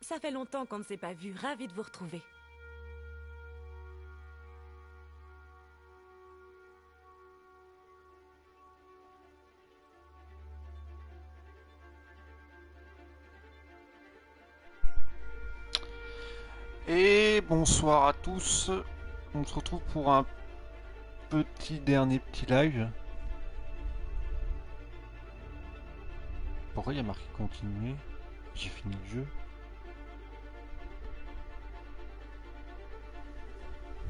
Ça fait longtemps qu'on ne s'est pas vu, ravi de vous retrouver. Et bonsoir à tous, on se retrouve pour un dernier petit live. Pourquoi il y a marqué continuer? J'ai fini le jeu.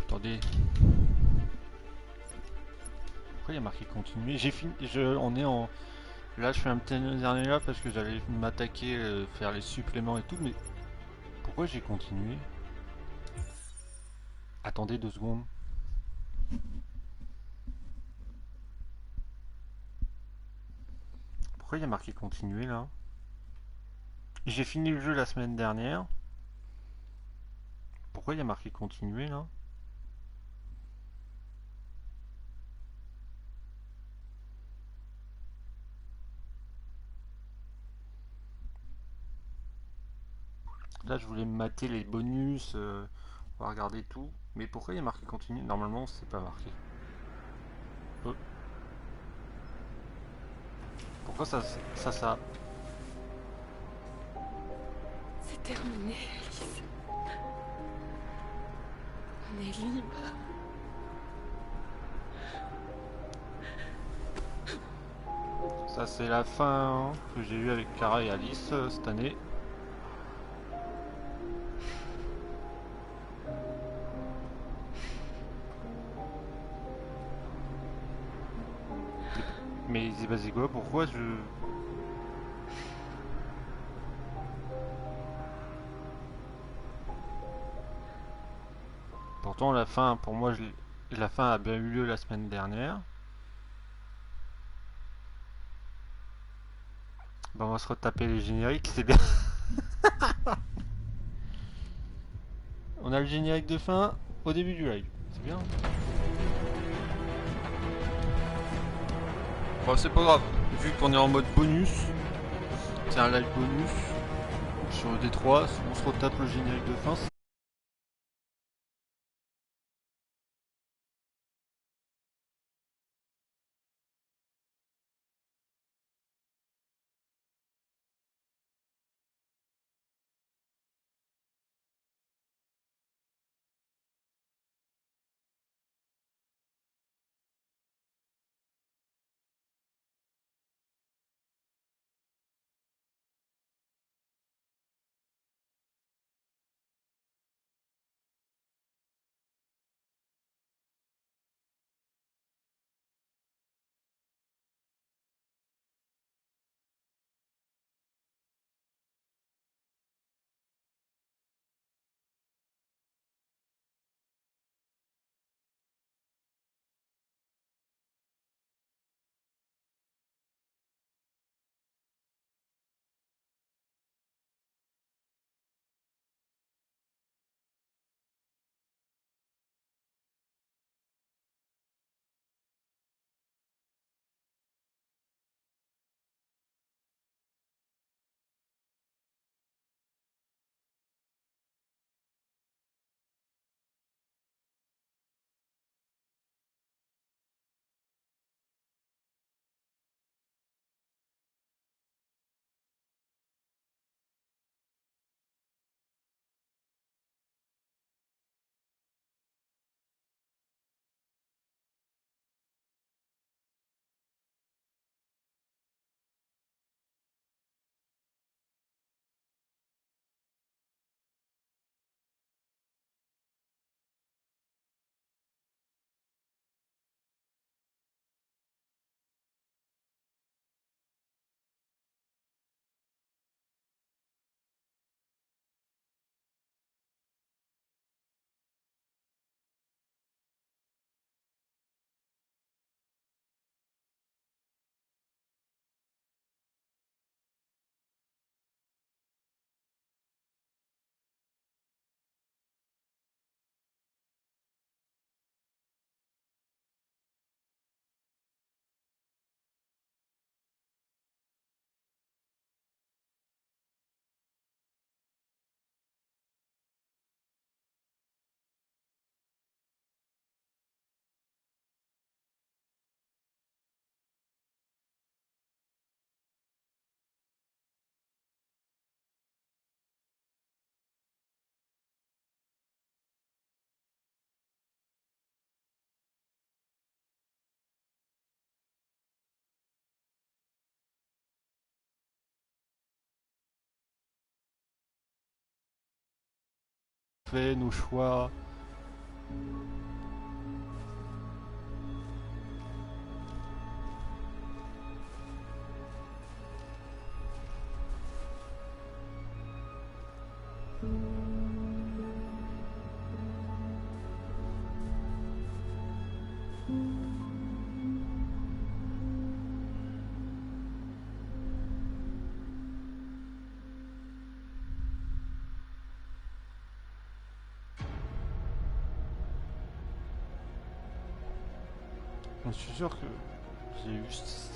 Attendez. Pourquoi il y a marqué continuer? J'ai fini, on est en... Là je fais un petit dernier là parce que j'allais m'attaquer, faire les suppléments et tout, mais pourquoi j'ai continué? Attendez 2 secondes. Pourquoi il y a marqué continuer là? J'ai fini le jeu la semaine dernière. Pourquoi il y a marqué continuer là? Là je voulais me mater les bonus, on va regarder tout. Mais pourquoi il y a marqué continuer? Normalement c'est pas marqué. Oh. Pourquoi ça... C'est terminé, Alice. On est libre. Ça c'est la fin que j'ai eue avec Cara et Alice cette année. Mais c'est passé quoi? Pourquoi je... Pourtant la fin, pour moi, la fin a bien eu lieu la semaine dernière. Bon, on va se retaper les génériques, c'est bien. On a le générique de fin au début du live, c'est bien. Bon, c'est pas grave, vu qu'on est en mode bonus, c'est un live bonus sur le D3, on se retape le générique de fin. fait, nos choix. Je suis sûr que j'ai juste...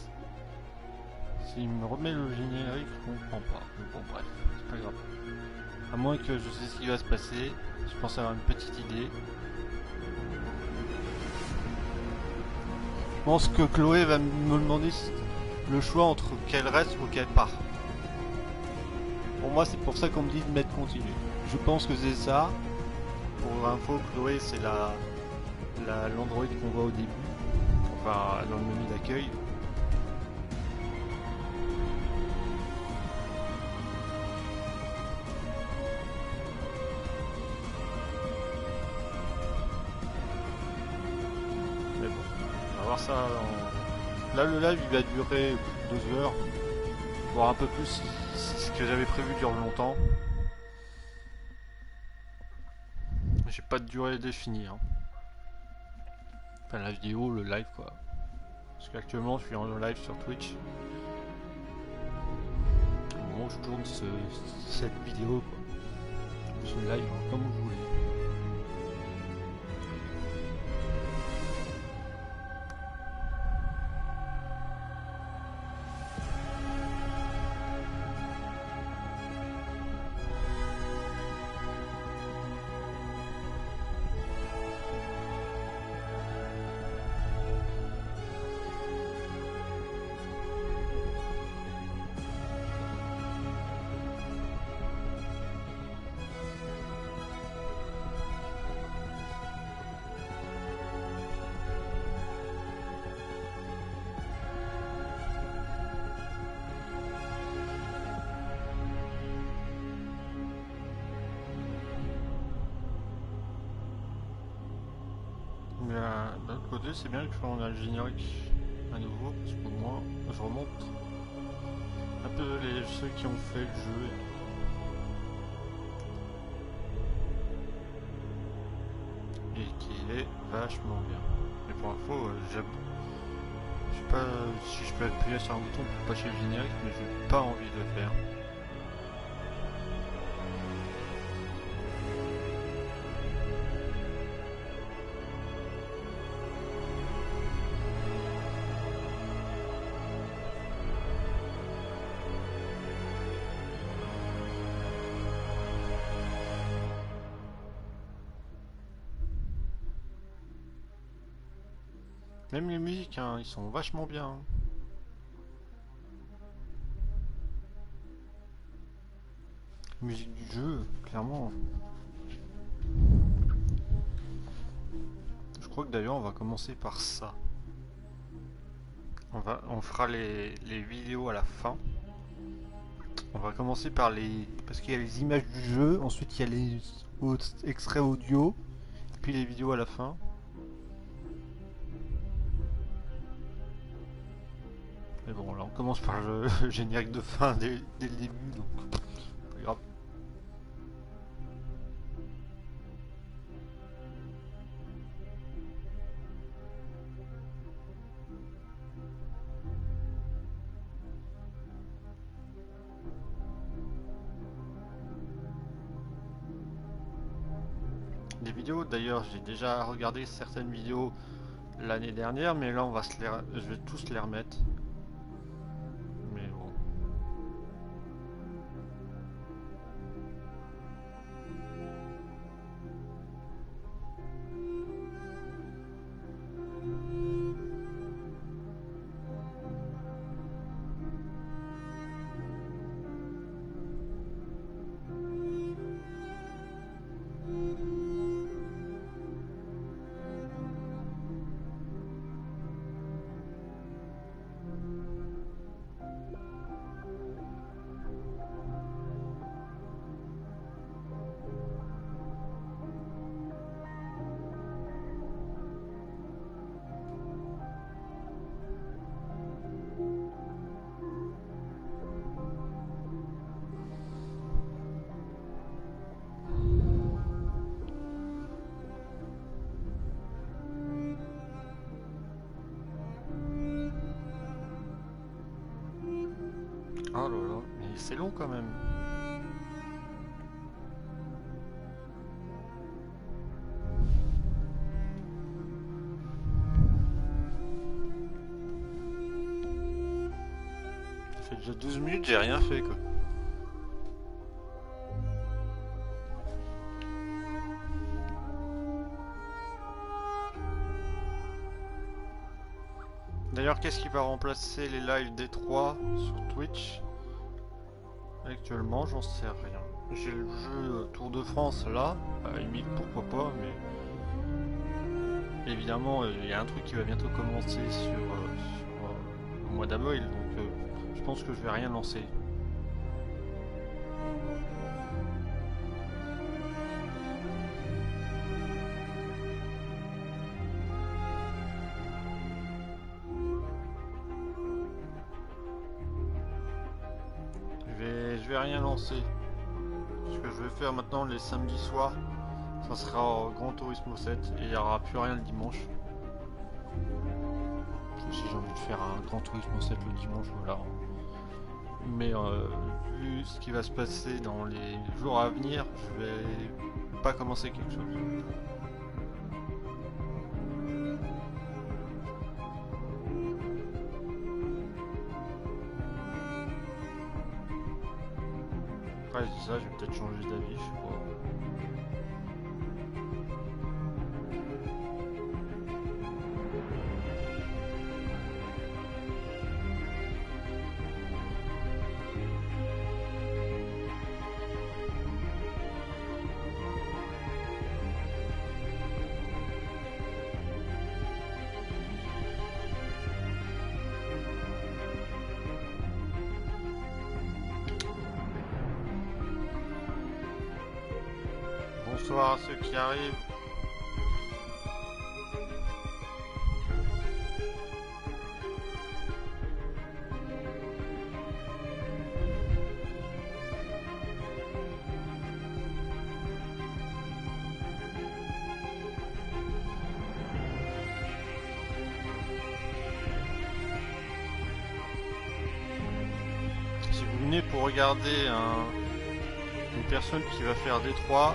S'il me remet le générique, je comprends pas. Mais bon, bref, c'est pas grave. À moins que je sais ce qui va se passer, je pense avoir une petite idée. Je pense que Chloé va me demander le choix entre qu'elle reste ou qu'elle part. Pour moi, c'est pour ça qu'on me dit de mettre continue. Je pense que c'est ça. Pour info, Chloé, c'est l'android qu'on voit au début. Enfin, dans le menu d'accueil. Mais bon, on va voir ça en... Là, le live, il va durer 2 heures. Voire un peu plus si ce que j'avais prévu dure longtemps. J'ai pas de durée définie. Hein. Enfin, la vidéo, le live, quoi. Parce qu'actuellement, je suis en live sur Twitch. Au moment où je tourne cette vidéo, quoi. Ce live, comme vous voulez. Mais d'un autre côté, c'est bien qu'on a le générique à nouveau, parce qu'au moins, je remonte un peu ceux qui ont fait le jeu. Et qui est vachement bien. Et pour info, je sais pas si je peux appuyer sur un bouton pour passer le générique, mais j'ai pas envie de le faire. Même les musiques, hein, ils sont vachement bien. Hein. Musique du jeu, clairement. Je crois que d'ailleurs on va commencer par ça. On fera les vidéos à la fin. On va commencer par parce qu'il y a les images du jeu, ensuite il y a les extraits audio, puis les vidéos à la fin. Mais bon, là on commence par le générique de fin dès le début, donc pas grave. Des vidéos, d'ailleurs, j'ai déjà regardé certaines vidéos l'année dernière, mais là je vais tous les remettre. Mais bon. c'est long quand même. Ça fait déjà 12 minutes, j'ai rien fait quoi. D'ailleurs, qu'est-ce qui va remplacer les lives D3 sur Twitch? Actuellement, j'en sais rien. J'ai le jeu Tour de France là, à la limite pourquoi pas, mais évidemment il y a un truc qui va bientôt commencer au mois d'avril, donc je pense que je vais rien lancer. Je vais rien lancer. Ce que je vais faire maintenant les samedis soirs, ça sera Grand Turismo 7 et il n'y aura plus rien le dimanche. Si j'ai envie de faire un Grand Turismo 7 le dimanche, voilà. Mais vu ce qui va se passer dans les jours à venir, je vais pas commencer quelque chose. Après, c'est ça, je vais peut-être changer d'avis, je sais pas. Bonsoir à ceux qui arrivent. Si vous venez pour regarder une personne qui va faire D3,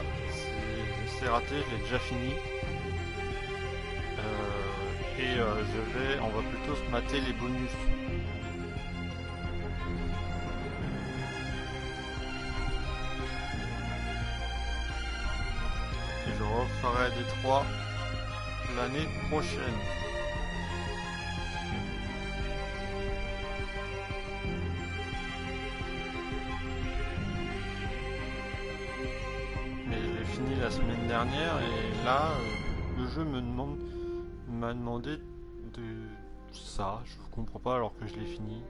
c'est raté, je l'ai déjà fini. On va plutôt se mater les bonus. Et je referai D3 l'année prochaine. La semaine dernière et là le jeu m'a demandé de ça, je comprends pas alors que je l'ai fini.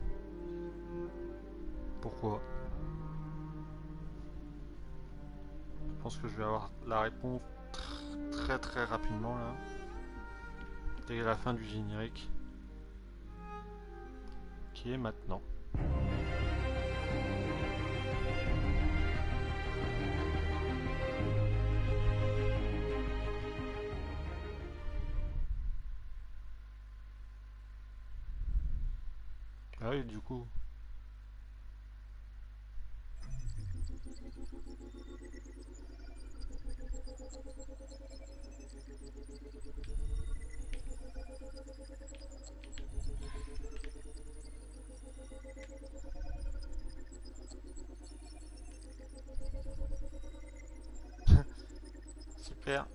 Pourquoi? Je pense que je vais avoir la réponse très rapidement là, dès la fin du générique qui est maintenant. Ah oui, du coup. Super.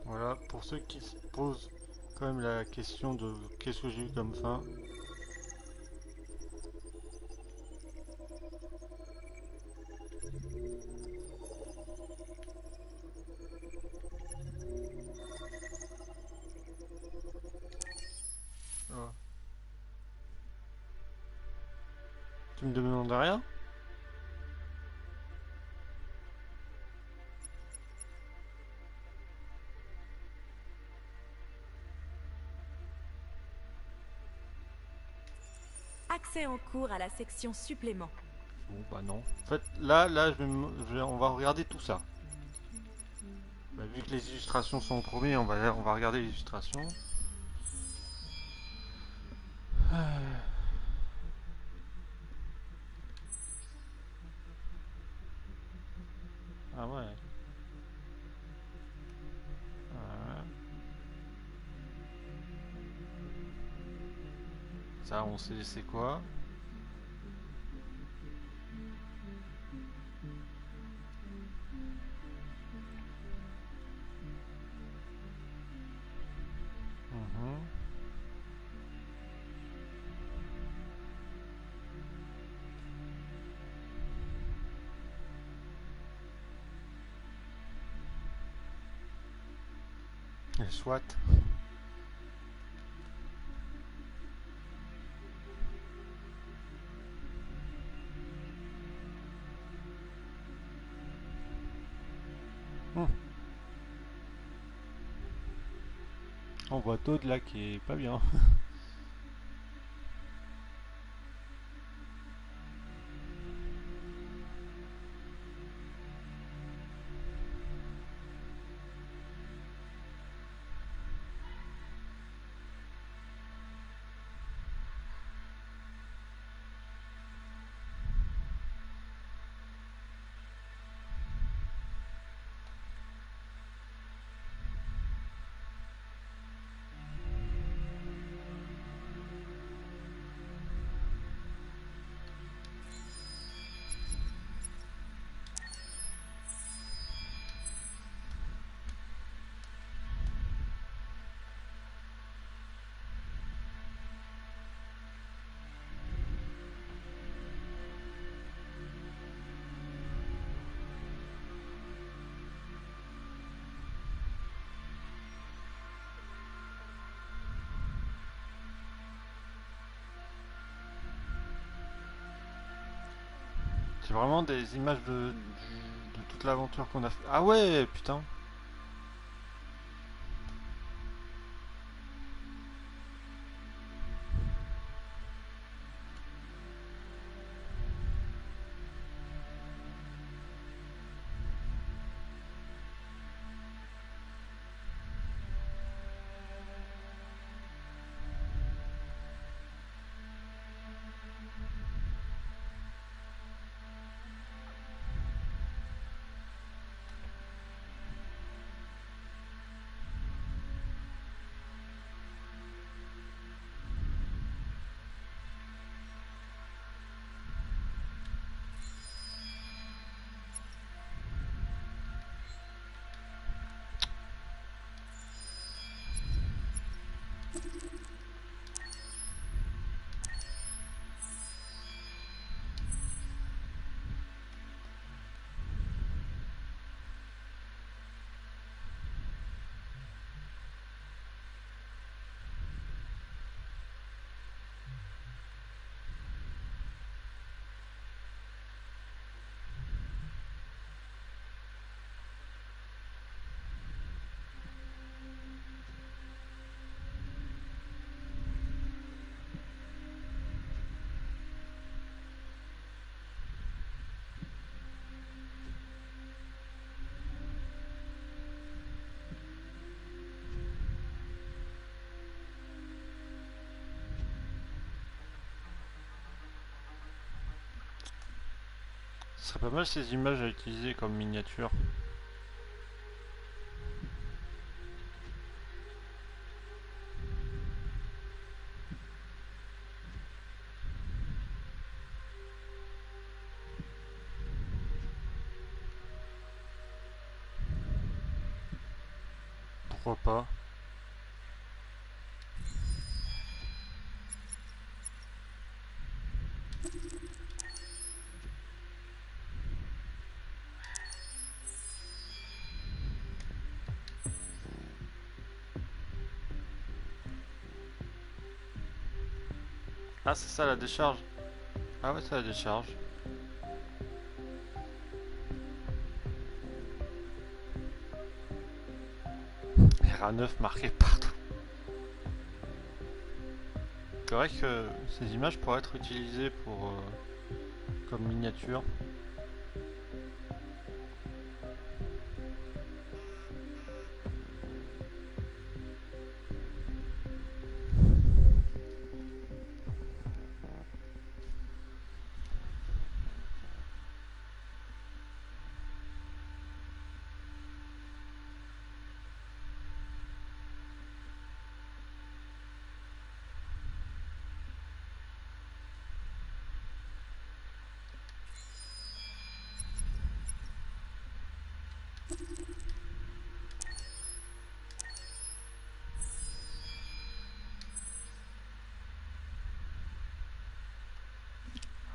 Voilà, pour ceux qui se posent quand même la question de qu'est-ce que j'ai eu comme fin. Oh. Tu me demandes rien? L'accès en cours à la section supplément. Bon bah non. En fait, on va regarder tout ça. Bah, vu que les illustrations sont en premier, on va regarder les illustrations. Ah ouais. Ça, on sait c'est quoi. Et soit. On voit Toad là qui est pas bien. C'est vraiment des images de toute l'aventure qu'on a fait. Ah ouais, putain. Ce serait pas mal ces images à utiliser comme miniature. Pourquoi pas? Ah, c'est ça la décharge. Ah ouais, c'est la décharge. RA9 marqué partout. C'est vrai que ces images pourraient être utilisées pour comme miniature.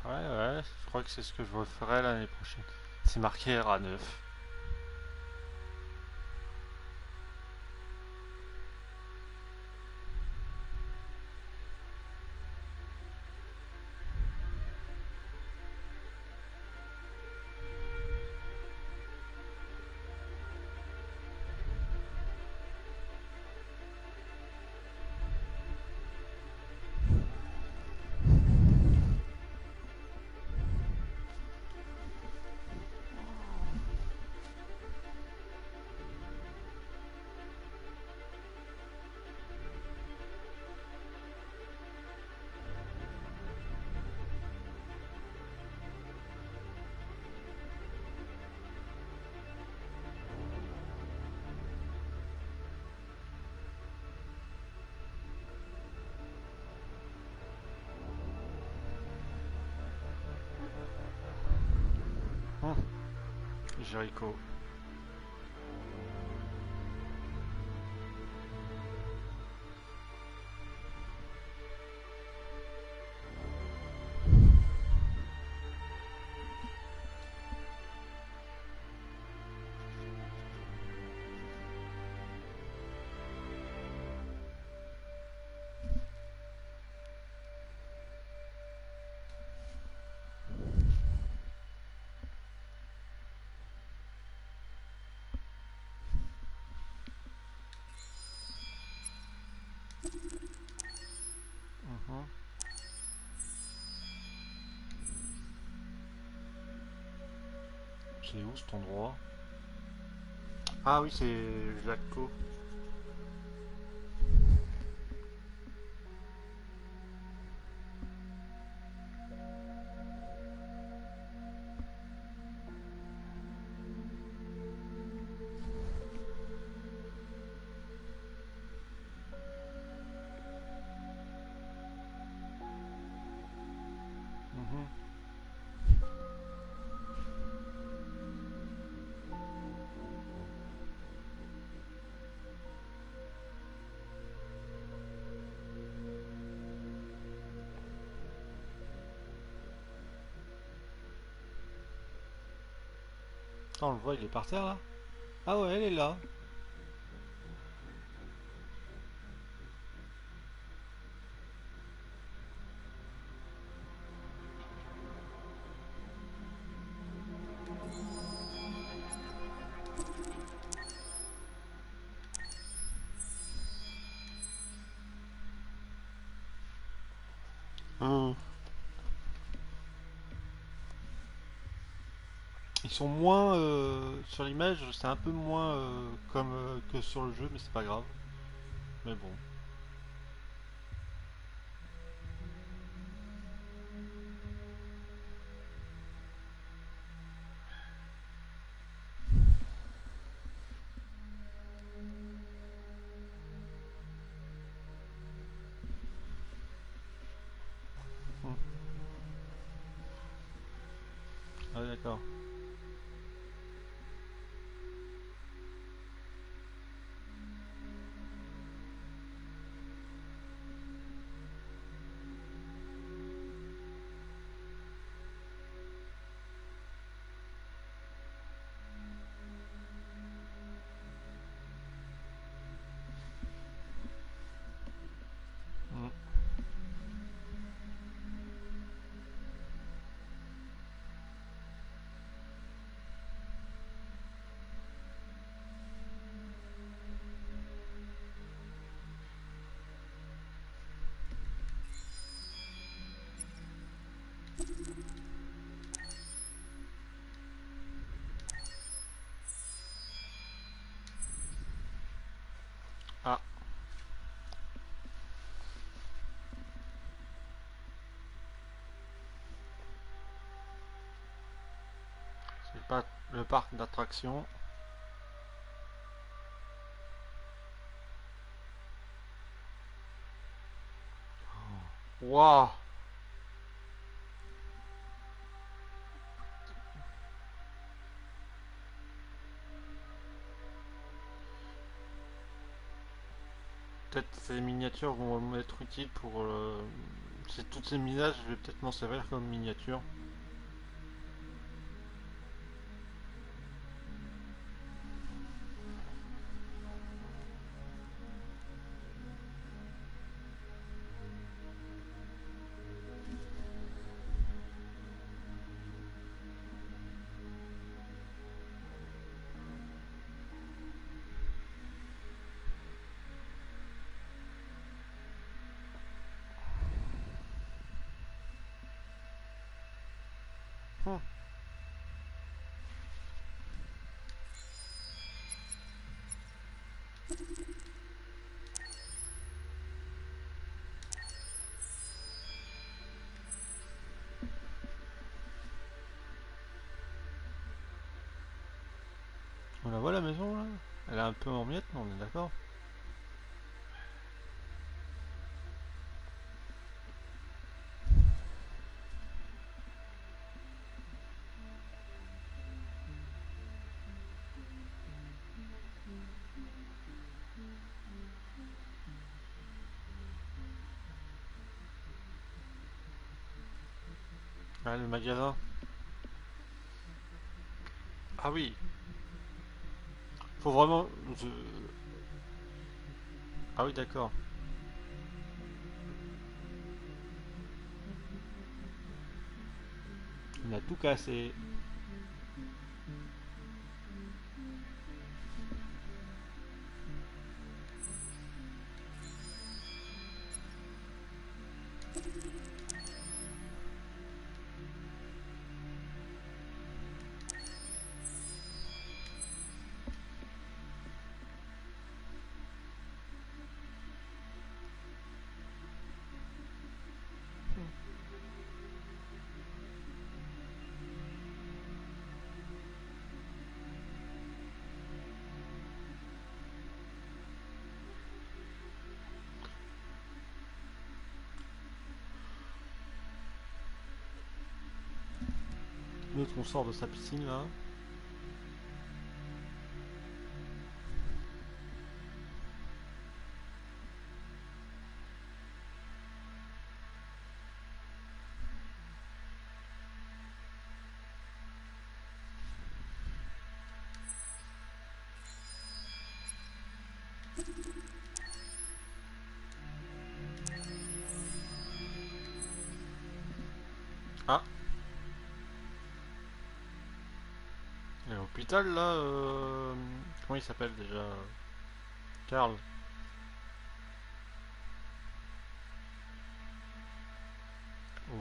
Ouais, je crois que c'est ce que je referai l'année prochaine. C'est marqué RA9. Jericho. C'est où cet endroit? Ah oui, c'est Jaco. On le voit, il est par terre là. Ah ouais, elle est là. Ils sont moins sur l'image, c'est un peu moins comme que sur le jeu, mais c'est pas grave. Mais bon. Ah d'accord. le parc d'attractions. Waouh! Peut-être ces miniatures vont m'être utiles pour... toutes ces minages, je vais peut-être m'en servir comme miniature. On la voit la maison là? Elle est un peu en miettes, on est d'accord? Ah, le magasin. Ah oui. Faut vraiment... Ah oui, d'accord. Il a tout cassé. L'autre, on sort de sa piscine là. Ah. Et l'hôpital là, comment il s'appelle déjà? Karl. Oh.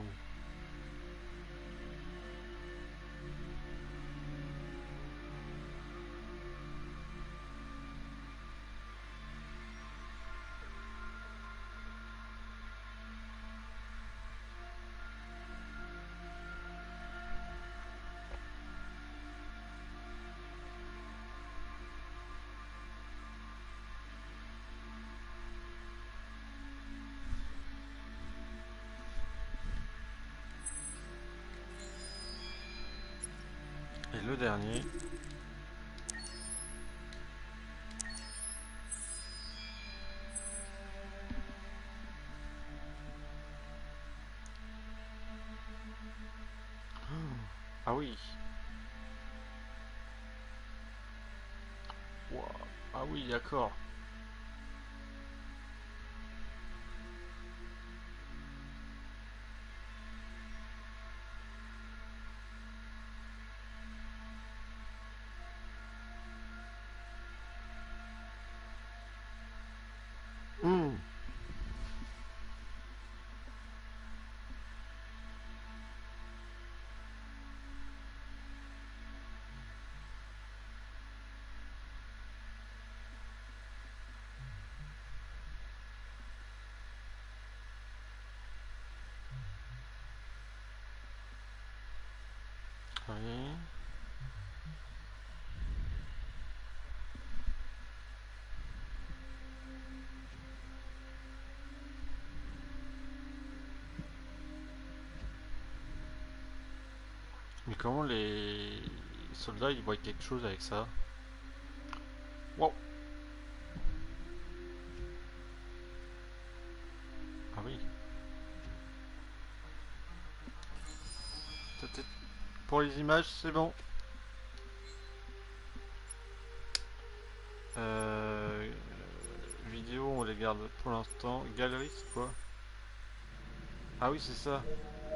Et le dernier. Ah oui. Wow. Ah oui, d'accord. Hmm. Oui. Mais comment les soldats ils voient quelque chose avec ça? Wow. Ah oui. Pour les images, c'est bon. Vidéo, on les garde pour l'instant. Galerie, c'est quoi? Ah oui, c'est ça.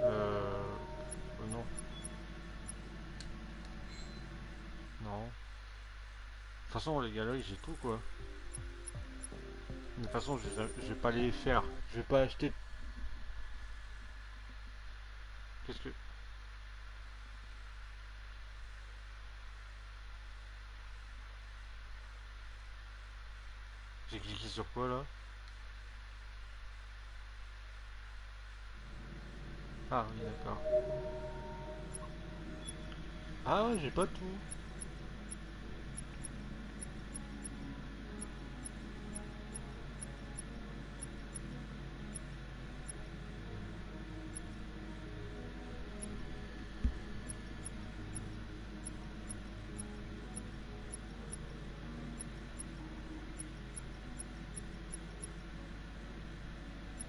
Oh non. Non. De toute façon, les galeries, j'ai tout quoi. De toute façon, je vais pas les faire. Je vais pas acheter. Qu'est-ce que. J'ai cliqué sur quoi là? Ah oui, d'accord. Ah ouais, j'ai pas tout.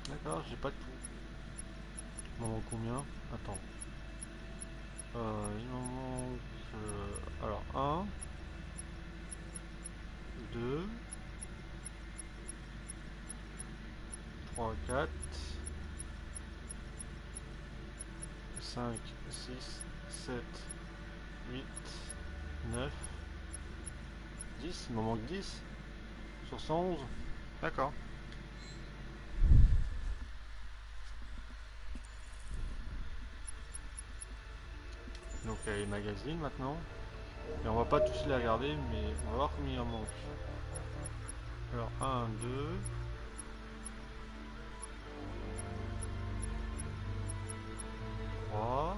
D'accord, j'ai pas tout. Il m'en manque combien? Attends. Il m'en manque... alors, 1, 2, 3, 4, 5, 6, 7, 8, 9, 10. Il m'en manque 10 sur 111. D'accord. Donc il y a les magazines maintenant. Et on va pas tous les regarder, mais on va voir combien il en manque. Alors 1, 2, 3,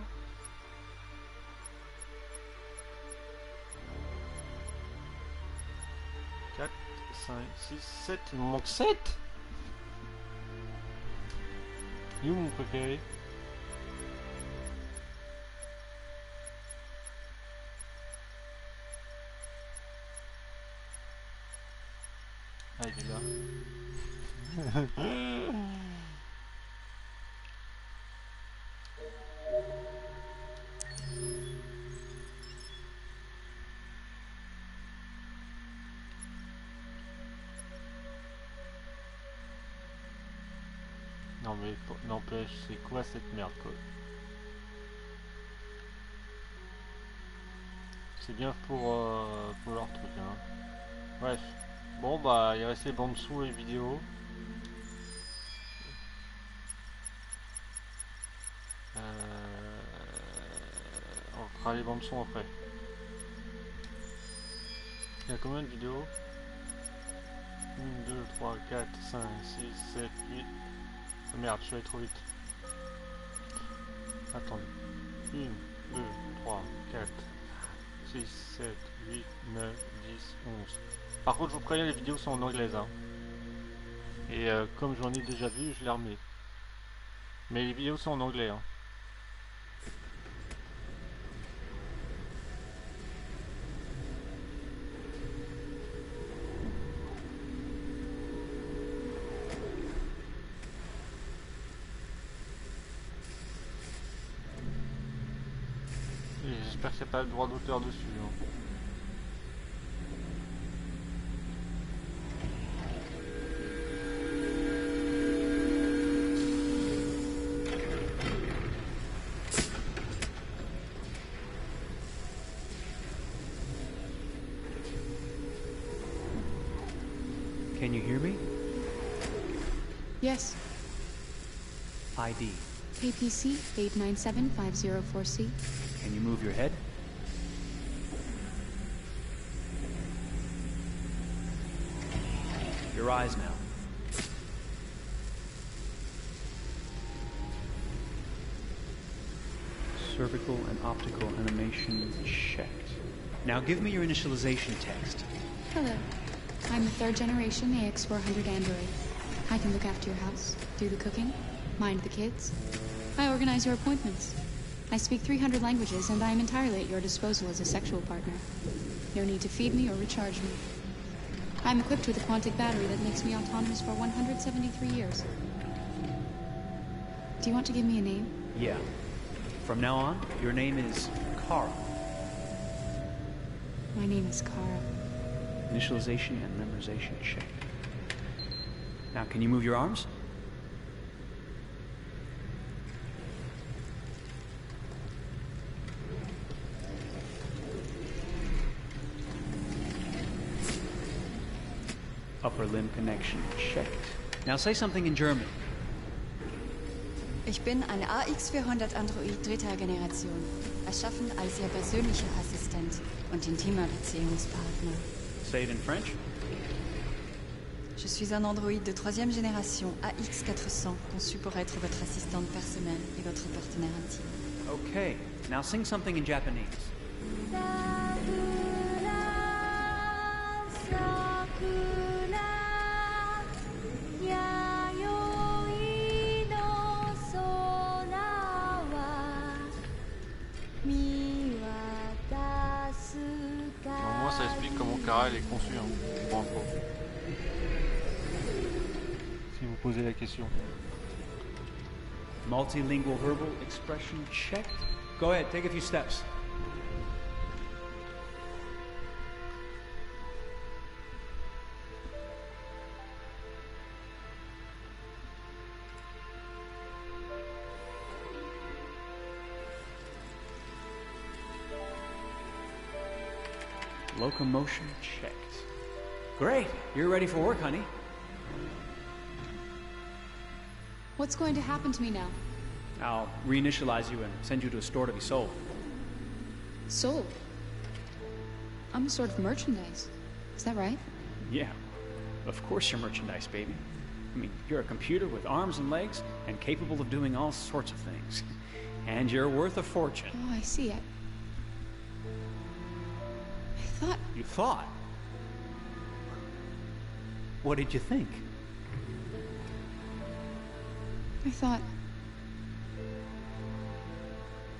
4, 5, 6, 7. Il me manque 7. Il est où mon préféré? Ah, il est là. Non mais n'empêche, c'est quoi cette merde quoi? C'est bien pour leur truc hein. Bref. Bon bah il reste les bandes sous et vidéos. On fera les bandes son après. Il y a combien de vidéos? 1, 2, 3, 4, 5, 6, 7, 8. Oh merde, je suis allé trop vite. Attendez. 1, 2, 3, 4, 6, 7, 8, 9, 10, 11. Par contre, je vous préviens, les vidéos sont en anglaise. Hein. Et comme j'en ai déjà vu, je les remets. Mais les vidéos sont en anglais. Hein. J'espère qu'il n'y a pas de droit d'auteur dessus. Hein. Can you hear me? Yes. ID. KPC 897504C. Can you move your head? Your eyes now. Cervical and optical animation checked. Now give me your initialization text. Hello. I'm a third generation AX400 Android. I can look after your house, do the cooking, mind the kids. I organize your appointments. I speak 300 languages, and I am entirely at your disposal as a sexual partner. No need to feed me or recharge me. I am equipped with a quantic battery that makes me autonomous for 173 years. Do you want to give me a name? Yeah. From now on, your name is Kara. My name is Kara. Initialization and memorization check. Now, can you move your arms? Upper limb connection checked. Now say something in German. Ich bin ein AX400 Android dritter Generation, erschaffen als Ihr persönlicher Assistent und intimer Beziehungspartner. Say it in French. Je suis un androïde de troisième génération AX400, conçu pour être votre assistante personnelle et votre partenaire intime. Okay, now sing something in Japanese. Au moins ça explique comment Kara elle est conçue, hein, pour info. Si vous posez la question. Multilingual verbal expression checked. Go ahead, take a few steps. Locomotion checked. Great, you're ready for work, honey. What's going to happen to me now? I'll reinitialize you and send you to a store to be sold. Sold? I'm a sort of merchandise. Is that right? Yeah, of course you're merchandise, baby. I mean, you're a computer with arms and legs and capable of doing all sorts of things. And you're worth a fortune. Oh, I see. I thought... You thought? What did you think? I thought...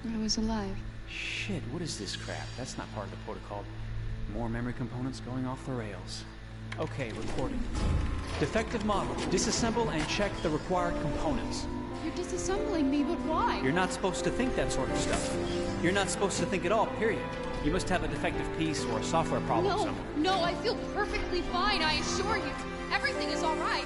I was alive. Shit, what is this crap? That's not part of the protocol. More memory components going off the rails. Okay, recording. Defective model. Disassemble and check the required components. You're disassembling me, but why? You're not supposed to think that sort of stuff. You're not supposed to think at all, period. You must have a defective piece or a software problem somewhere. No, I feel perfectly fine, I assure you. Everything is all right.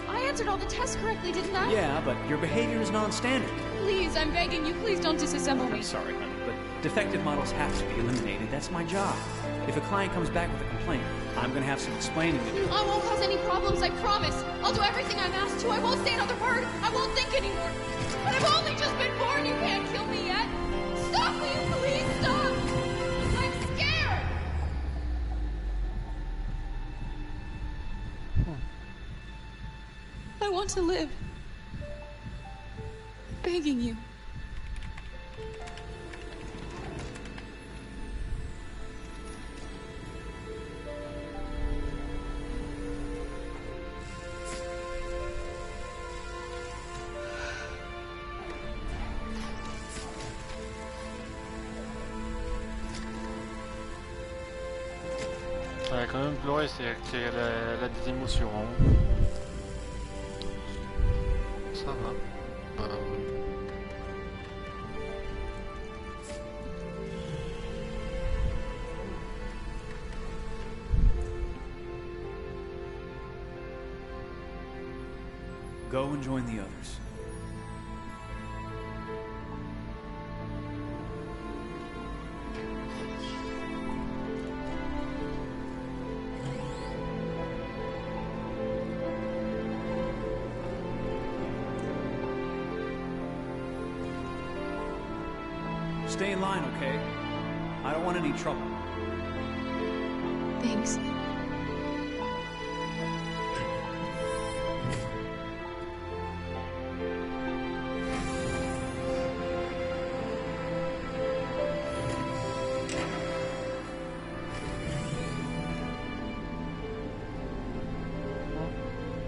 I answered all the tests correctly, didn't I? Yeah, but your behavior is non-standard. Please, I'm begging you, please don't disassemble me. I'm sorry, honey, but defective models have to be eliminated. That's my job. If a client comes back with a complaint, I'm going to have some explaining to do. I won't cause any problems, I promise. I'll do everything I'm asked to. I won't say another word. I won't think anymore. But I've only just been born. You can't kill me yet. Stop, will you please stop? I'm scared. I want to live. Begging you. Ouais, quand même pleurer, c'est elle a des émotions. Hein. Ça va. Go and join the others. Stay in line, okay? I don't want any trouble. Thanks.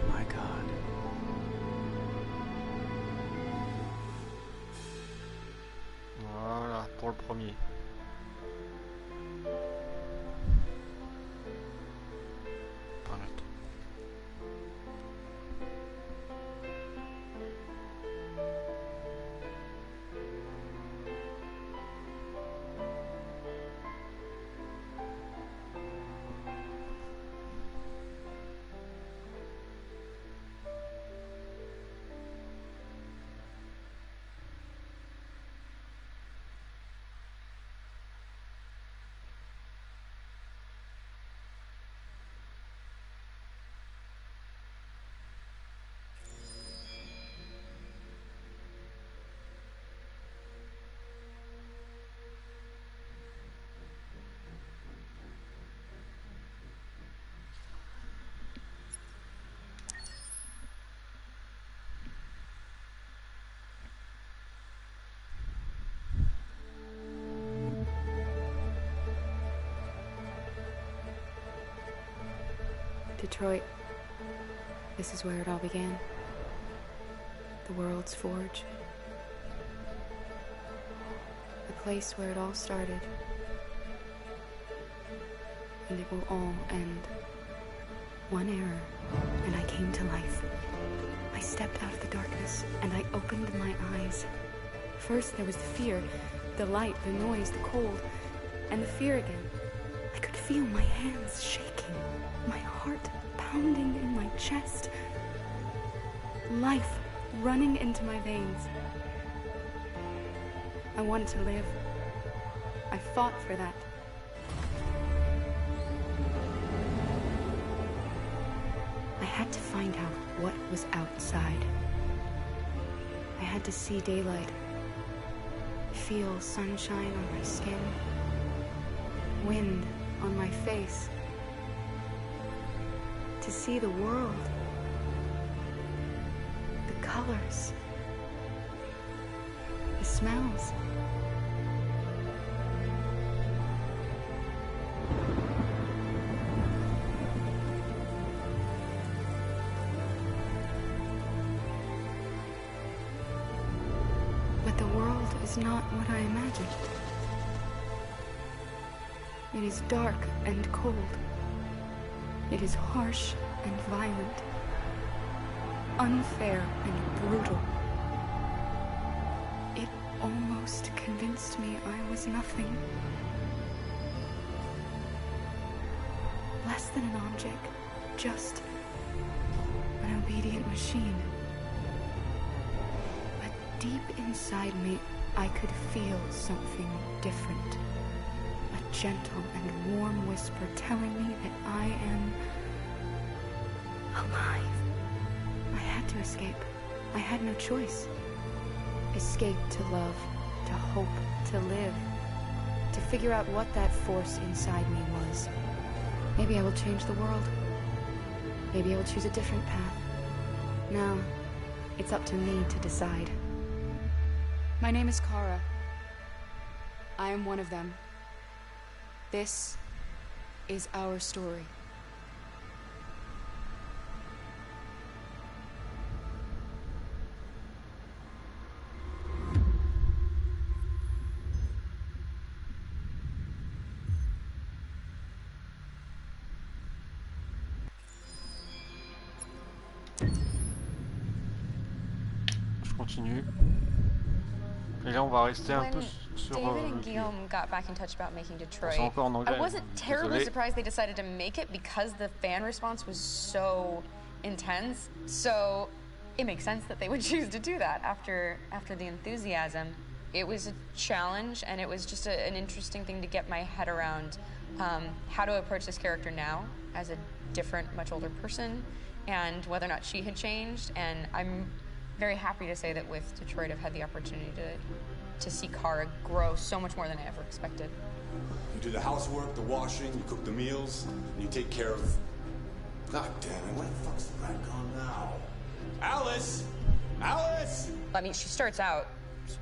My God. Detroit. This is where it all began. The world's forge. The place where it all started. And it will all end. One error, and I came to life. I stepped out of the darkness, and I opened my eyes. First there was the fear, the light, the noise, the cold, and the fear again. I could feel my hands shaking, my heart pounding in my chest, life running into my veins. I wanted to live. I fought for that. I had to find out what was outside. I had to see daylight, feel sunshine on my skin, wind on my face, to see the world, the colors, the smells. But the world is not what I imagined. It is dark and cold. It is harsh and violent, unfair and brutal. It almost convinced me I was nothing. Less than an object, just an obedient machine. But deep inside me, I could feel something different. A gentle and warm whisper telling me that I am alive. I had to escape. I had no choice. Escape to love, to hope, to live, to figure out what that force inside me was. Maybe I will change the world. Maybe I will choose a different path. No, it's up to me to decide. My name is Kara. I am one of them. This is our story. Je continue. Et là, on va rester un peu sur. David and Guillaume got back in touch about making Detroit. C'est encore en anglais. I wasn't terribly Désolé. surprised they decided to make it because the fan response was so intense. So it makes sense that they would choose to do that after the enthusiasm. It was a challenge, and it was just an interesting thing to get my head around how to approach this character now as a different, much older person, and whether or not she had changed. And I'm very happy to say that with Detroit, I've had the opportunity to see Kara grow so much more than I ever expected. You do the housework, the washing, you cook the meals, and you take care of... God damn it, where the fuck's the rat gone now? Alice! Alice! I mean, she starts out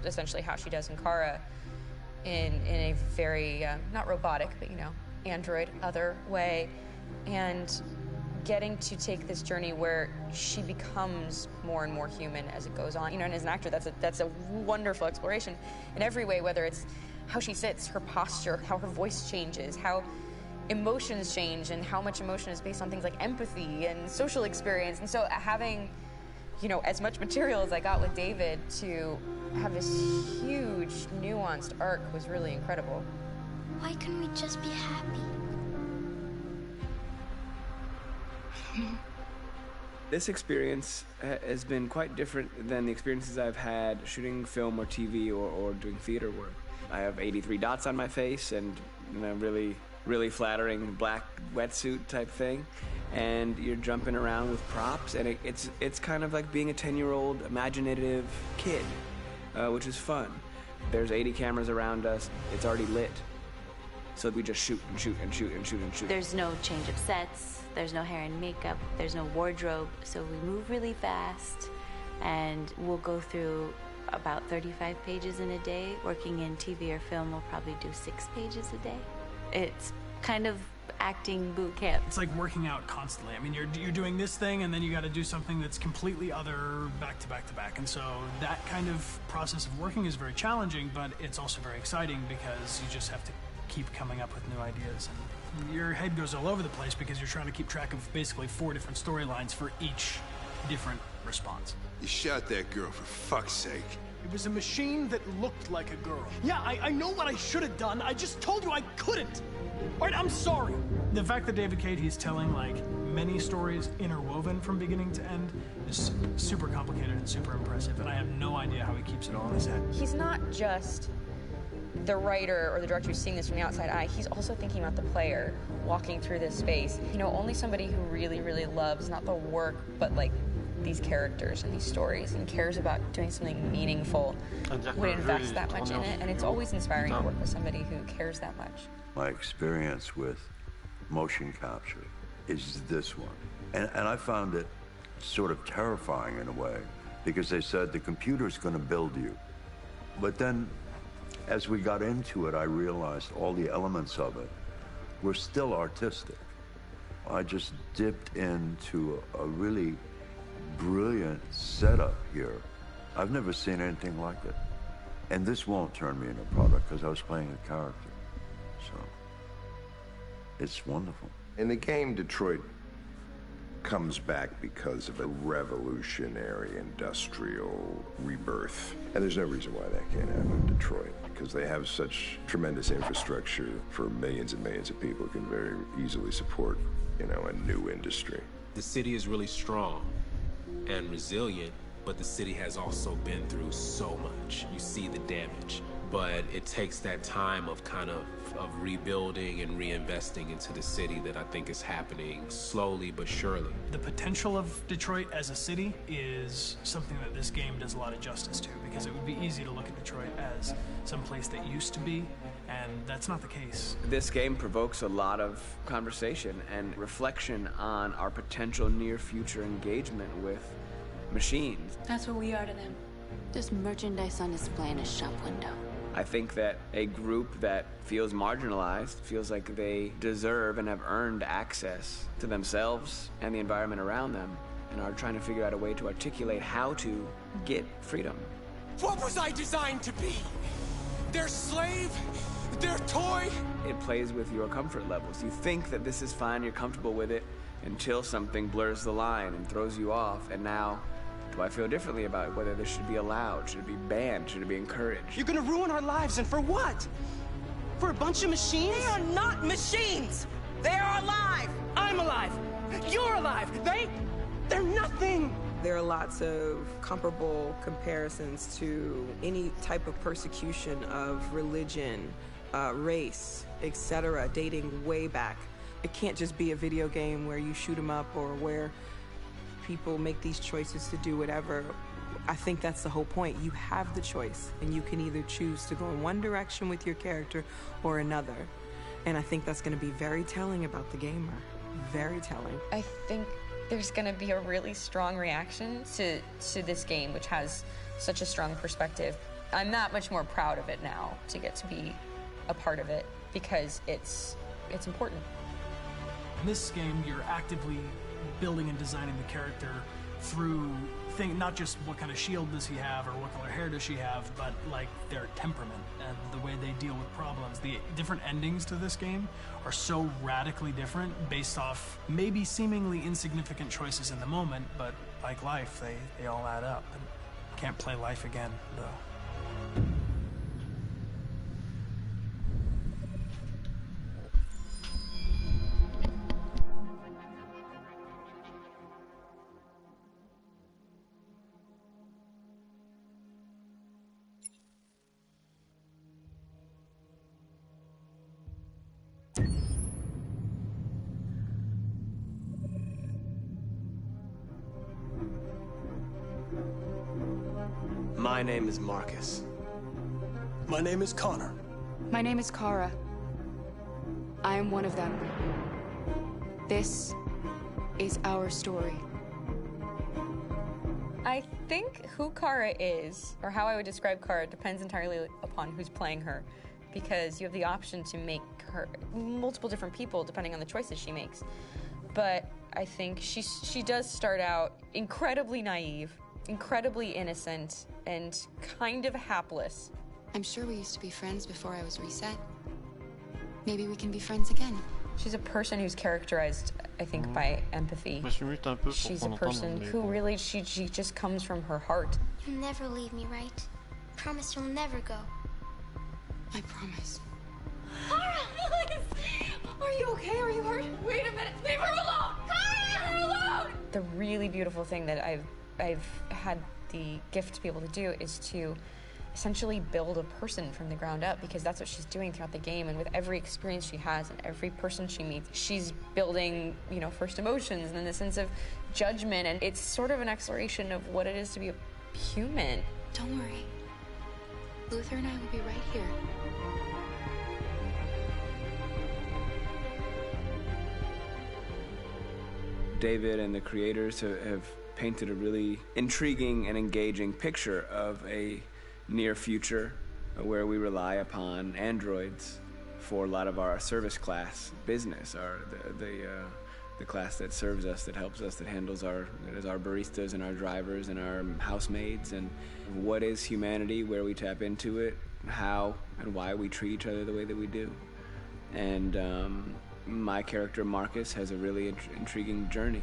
essentially how she does in Kara in a very, not robotic, but, you know, android, other way. And getting to take this journey where she becomes more and more human as it goes on. You know, and as an actor, that's a wonderful exploration in every way, whether it's how she sits, her posture, how her voice changes, how emotions change, and how much emotion is based on things like empathy and social experience. And so having, you know, as much material as I got with David to have this huge, nuanced arc was really incredible. Why couldn't we just be happy? This experience has been quite different than the experiences I've had shooting film or TV or doing theater work. I have 83 dots on my face and, you know, really flattering black wetsuit type thing, and you're jumping around with props, and it's kind of like being a 10-year-old imaginative kid, which is fun. There's 80 cameras around us. It's already lit, so we just shoot and shoot and shoot and shoot and shoot. There's no change of sets. There's no hair and makeup, there's no wardrobe, so we move really fast, and we'll go through about 35 pages in a day. Working in TV or film, we'll probably do 6 pages a day. It's kind of acting boot camp. It's like working out constantly. I mean, you're doing this thing, and then you got to do something that's completely other back to back to back. And so that kind of process of working is very challenging, but it's also very exciting because you just have to keep coming up with new ideas. And your head goes all over the place because you're trying to keep track of basically 4 different storylines for each different response. You shot that girl, for fuck's sake. It was a machine that looked like a girl. Yeah, I know what I should have done. I just told you I couldn't. All right, I'm sorry. The fact that David Cage, he's telling like many stories interwoven from beginning to end is super complicated and super impressive, and I have no idea how he keeps it all in his head. He's not just the writer or the director who's seeing this from the outside eye. He's also thinking about the player walking through this space. You know, only somebody who really, really loves not the work, but like these characters and these stories and cares about doing something meaningful would invest that much in it. And it's always inspiring to work with somebody who cares that much. My experience with motion capture is this one. And I found it sort of terrifying in a way, because they said the computer's going to build you. But then as we got into it, I realized all the elements of it were still artistic. I just dipped into a really brilliant setup here. I've never seen anything like it. And this won't turn me into a product because I was playing a character. So it's wonderful. In the game, Detroit comes back because of a revolutionary industrial rebirth. And there's no reason why that can't happen in Detroit, because they have such tremendous infrastructure for millions and millions of people who can very easily support, you know, a new industry. The city is really strong and resilient, but the city has also been through so much. You see the damage, but it takes that time of kind of rebuilding and reinvesting into the city that I think is happening slowly but surely. The potential of Detroit as a city is something that this game does a lot of justice to, because it would be easy to look at Detroit as some place that used to be, and that's not the case. This game provokes a lot of conversation and reflection on our potential near-future engagement with machines. That's what we are to them. Just merchandise on display in a shop window. I think that a group that feels marginalized, feels like they deserve and have earned access to themselves and the environment around them, and are trying to figure out a way to articulate how to get freedom. What was I designed to be? Their slave? Their toy? It plays with your comfort levels. You think that this is fine, you're comfortable with it, until something blurs the line and throws you off, and now do I feel differently about whether this should be allowed, should it be banned, should it be encouraged? You're gonna ruin our lives, and for what? For a bunch of machines? They are not machines! They are alive! I'm alive! You're alive! They're nothing! There are lots of comparable comparisons to any type of persecution of religion, race, etc., dating way back. It can't just be a video game where you shoot 'em up or where people make these choices to do whatever. I think that's the whole point. You have the choice, and you can either choose to go in one direction with your character or another. And I think that's going to be very telling about the gamer. Very telling. I think there's going to be a really strong reaction to this game, which has such a strong perspective. I'm that much more proud of it now to get to be a part of it, because it's important. In this game, you're actively building and designing the character through not just what kind of shield does he have or what color hair does she have, but like their temperament and the way they deal with problems. The different endings to this game are so radically different based off maybe seemingly insignificant choices in the moment, but like life, they all add up. And can't play life again, though. My name is Marcus. My name is Connor. My name is Kara. I am one of them. This is our story. I think who Kara is, or how I would describe Kara, depends entirely upon who's playing her. because you have the option to make her multiple different people depending on the choices she makes. But I think she does start out incredibly naive, incredibly innocent, and kind of hapless. I'm sure we used to be friends before I was reset. Maybe we can be friends again. She's a person who's characterized, I think, by empathy. She's a person who really, she just comes from her heart. You'll never leave me, right? Promise you'll never go. I promise. Kara, please! Are you okay? Are you hurt? Wait a minute. Leave her alone! Kara, leave her alone! The really beautiful thing that I've had the gift to be able to do is to essentially build a person from the ground up, because that's what she's doing throughout the game. And with every experience she has and every person she meets, she's building, you know, first emotions and then the sense of judgment. And it's sort of an exploration of what it is to be a human. Don't worry. Luther and I will be right here. David and the creators have painted a really intriguing and engaging picture of a near future where we rely upon androids for a lot of our service class business, the class that serves us, that helps us, that handles our baristas and our drivers and our housemaids. And what is humanity, where we tap into it, how and why we treat each other the way that we do. And my character Marcus has a really intriguing journey,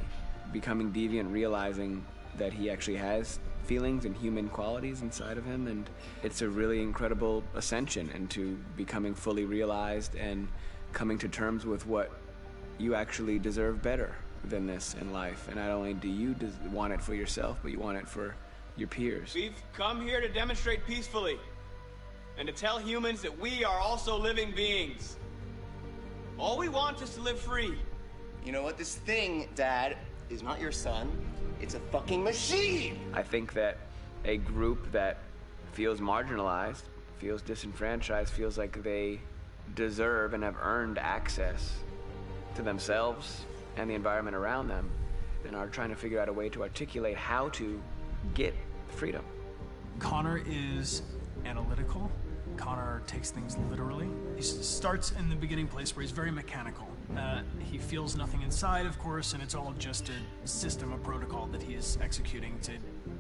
becoming deviant, realizing that he actually has feelings and human qualities inside of him, and it's a really incredible ascension into becoming fully realized and coming to terms with what you actually deserve better than this in life. And not only do you want it for yourself, but you want it for your peers. We've come here to demonstrate peacefully and to tell humans that we are also living beings. All we want is to live free. You know what? This thing, Dad, is not your son. It's a fucking machine! I think that a group that feels marginalized, feels disenfranchised, feels like they deserve and have earned access to themselves and the environment around them, and are trying to figure out a way to articulate how to get freedom. Connor is analytical. Connor takes things literally. He starts in the beginning place where he's very mechanical. He feels nothing inside, of course, and it's all just a system, a protocol that he is executing to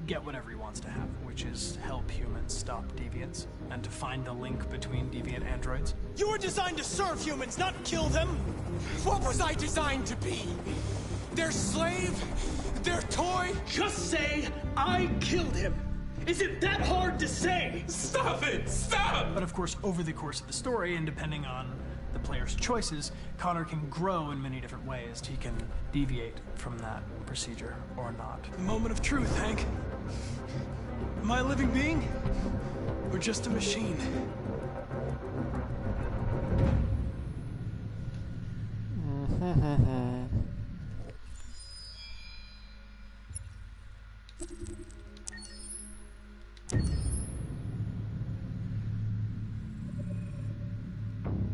get whatever he wants to have, which is help humans stop deviants and to find the link between deviant androids. You were designed to serve humans, not kill them. What was I designed to be? Their slave? Their toy? Just say, I killed him. Is it that hard to say? Stop it! Stop! But of course, over the course of the story, and depending on the player's choices, Connor can grow in many different ways. He can deviate from that procedure or not. The moment of truth, Hank. Am I a living being? Or just a machine?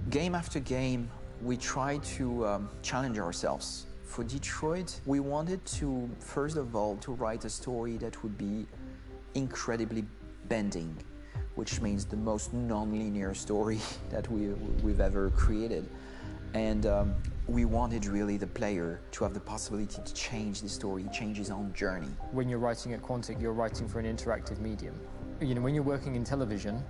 Game after game, we try to challenge ourselves. For Detroit, we wanted to, first of all, to write a story that would be incredibly bending, which means the most non-linear story that we've ever created. And we wanted really the player to have the possibility to change the story, change his own journey. When you're writing at Quantic, you're writing for an interactive medium. You know, when you're working in television,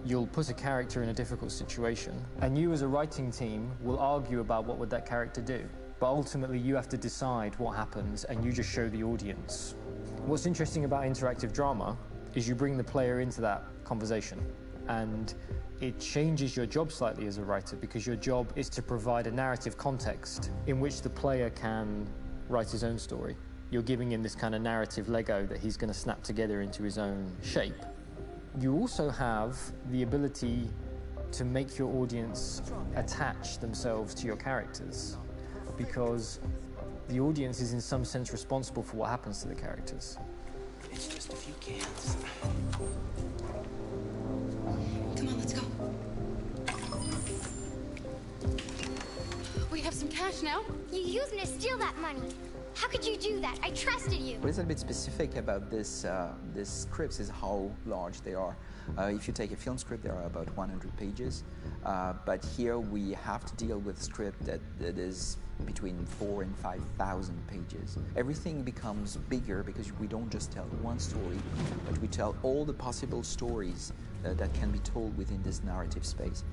you'll put a character in a difficult situation, and you as a writing team will argue about what would that character do. But ultimately you have to decide what happens, and you just show the audience. What's interesting about interactive drama is you bring the player into that conversation, and it changes your job slightly as a writer, because your job is to provide a narrative context in which the player can write his own story. You're giving him this kind of narrative Lego that he's going to snap together into his own shape. You also have the ability to make your audience attach themselves to your characters, because the audience is in some sense responsible for what happens to the characters. It's just a few cans. Come on, let's go. We have some cash now. You used me to steal that money. How could you do that? I trusted you. What is a bit specific about these scripts is how large they are. If you take a film script, there are about 100 pages, but here we have to deal with a script that is between 4,000 and 5,000 pages. Everything becomes bigger because we don't just tell one story, but we tell all the possible stories that can be told within this narrative space.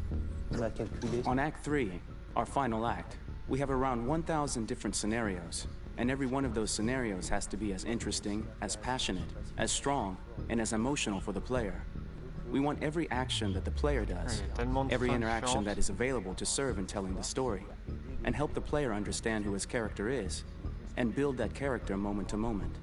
On Act 3, our final act, we have around 1,000 different scenarios, and every one of those scenarios has to be as interesting, as passionate, as strong, and as emotional for the player. We want every action that the player does, every interaction that is available to serve in telling the story, and help the player understand who his character is, and build that character moment to moment.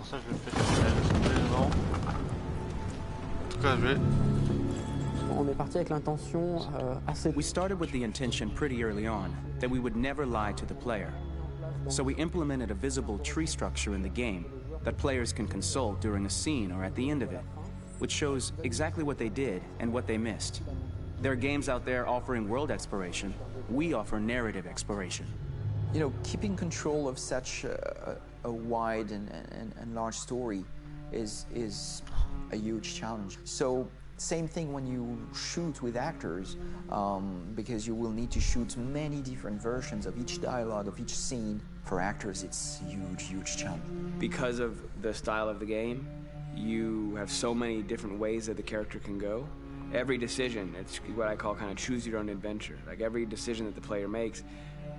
Ça, je le fais simplement. En tout cas, je vais. On est parti avec l'intention assez. We started with the intention pretty early on that we would never lie to the player. So we implemented a visible tree structure in the game that players can consult during a scene or at the end of it, which shows exactly what they did and what they missed. There are games out there offering world exploration. We offer narrative exploration. You know, keeping control of such a wide and large story is a huge challenge. So same thing when you shoot with actors, because you will need to shoot many different versions of each dialogue, of each scene. For actors, it's a huge challenge. Because of the style of the game, you have so many different ways that the character can go. Every decision, it's what I call kind of choose your own adventure. Like every decision that the player makes,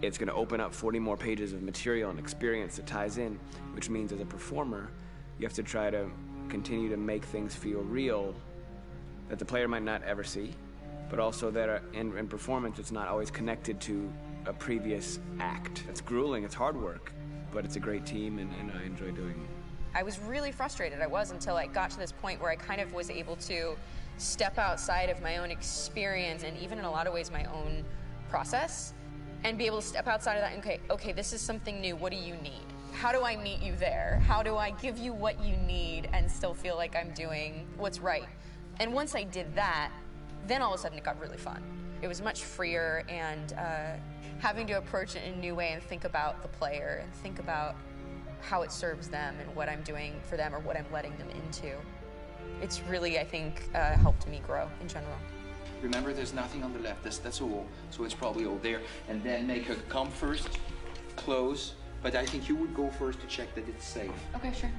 it's going to open up 40 more pages of material and experience that ties in, which means as a performer, you have to try to continue to make things feel real that the player might not ever see, but also that in performance it's not always connected to a previous act. It's grueling, it's hard work, but it's a great team and I enjoy doing it. I was really frustrated, until I got to this point where I kind of was able to step outside of my own experience and even in a lot of ways my own process, and be able to step outside of that and okay, this is something new, what do you need? How do I meet you there? How do I give you what you need and still feel like I'm doing what's right? And once I did that, then all of a sudden it got really fun. It was much freer, and having to approach it in a new way and think about the player and think about how it serves them and what I'm doing for them or what I'm letting them into. It's really, I think, helped me grow in general. Remember, there's nothing on the left. That's all. So it's probably all there. And then make her come first, close. But I think you would go first to check that it's safe. Okay, sure.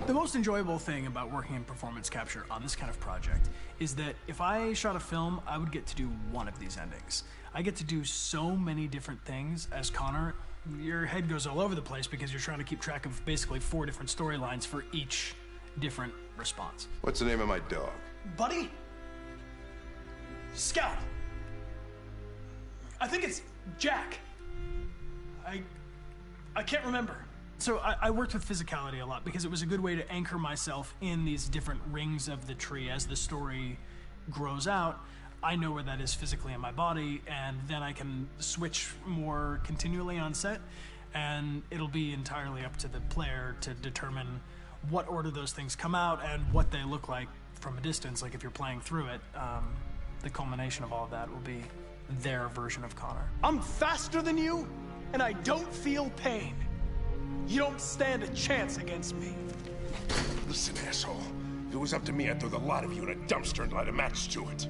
The most enjoyable thing about working in performance capture on this kind of project is that if I shot a film, I would get to do one of these endings. I get to do so many different things as Connor. Your head goes all over the place because you're trying to keep track of basically 4 different storylines for each different response. What's the name of my dog? Buddy? Scout. I think it's Jack. I can't remember. So I worked with physicality a lot because it was a good way to anchor myself in these different rings of the tree. As the story grows out, I know where that is physically in my body, and then I can switch more continually on set, and it'll be entirely up to the player to determine what order those things come out and what they look like from a distance. Like if you're playing through it, the culmination of all of that will be their version of Connor. I'm faster than you, and I don't feel pain. You don't stand a chance against me. Listen, asshole. If it was up to me, I'd throw the lot of you in a dumpster and light a match to it.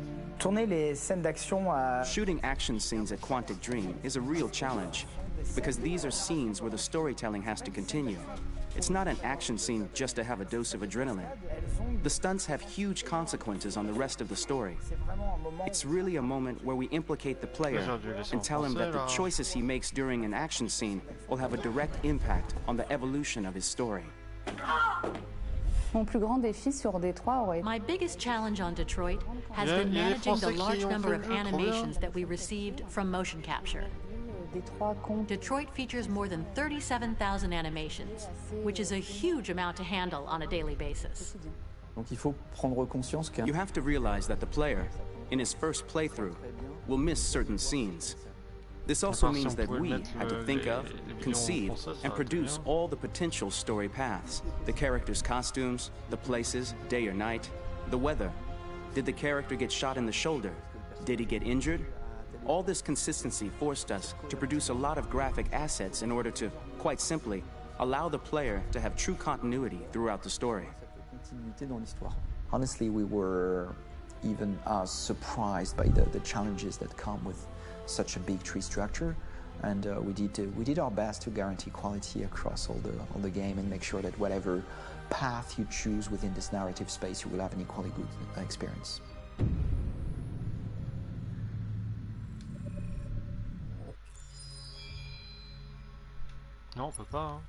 Shooting action scenes at Quantic Dream is a real challenge because these are scenes where the storytelling has to continue. It's not an action scene just to have a dose of adrenaline. The stunts have huge consequences on the rest of the story. It's really a moment where we implicate the player and tell him that the choices he makes during an action scene will have a direct impact on the evolution of his story. My biggest challenge on Detroit has been managing the large number of animations that we received from motion capture. Detroit features more than 37,000 animations, which is a huge amount to handle on a daily basis. You have to realize that the player, in his first playthrough, will miss certain scenes. This also means that we had to think of, conceive, and produce all the potential story paths. The characters' costumes, the places, day or night, the weather. Did the character get shot in the shoulder? Did he get injured? All this consistency forced us to produce a lot of graphic assets in order to, quite simply, allow the player to have true continuity throughout the story. Honestly, we were even surprised by the challenges that come with such a big tree structure, and we did our best to guarantee quality across all the game and make sure that whatever path you choose within this narrative space, you will have an equally good experience. Non, on peut pas. Hein.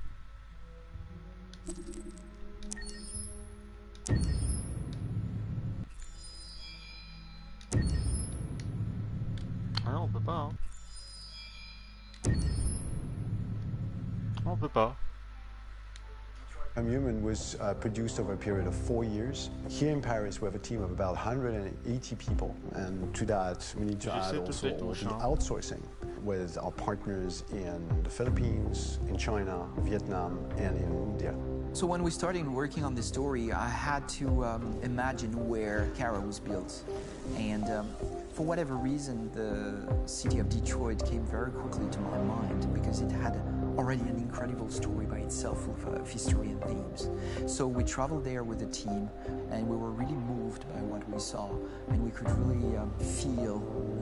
Ah non, on peut pas. Hein. Non, on peut pas. Human was produced over a period of 4 years. Here in Paris, we have a team of about 180 people, and to that, we need to add also all the outsourcing with our partners in the Philippines, in China, Vietnam, and in India. So when we started working on this story, I had to imagine where Kara was built, and for whatever reason, the city of Detroit came very quickly to my mind because it had already an incredible story by itself of history and themes. So we traveled there with the team, and we were really moved by what we saw, and we could really feel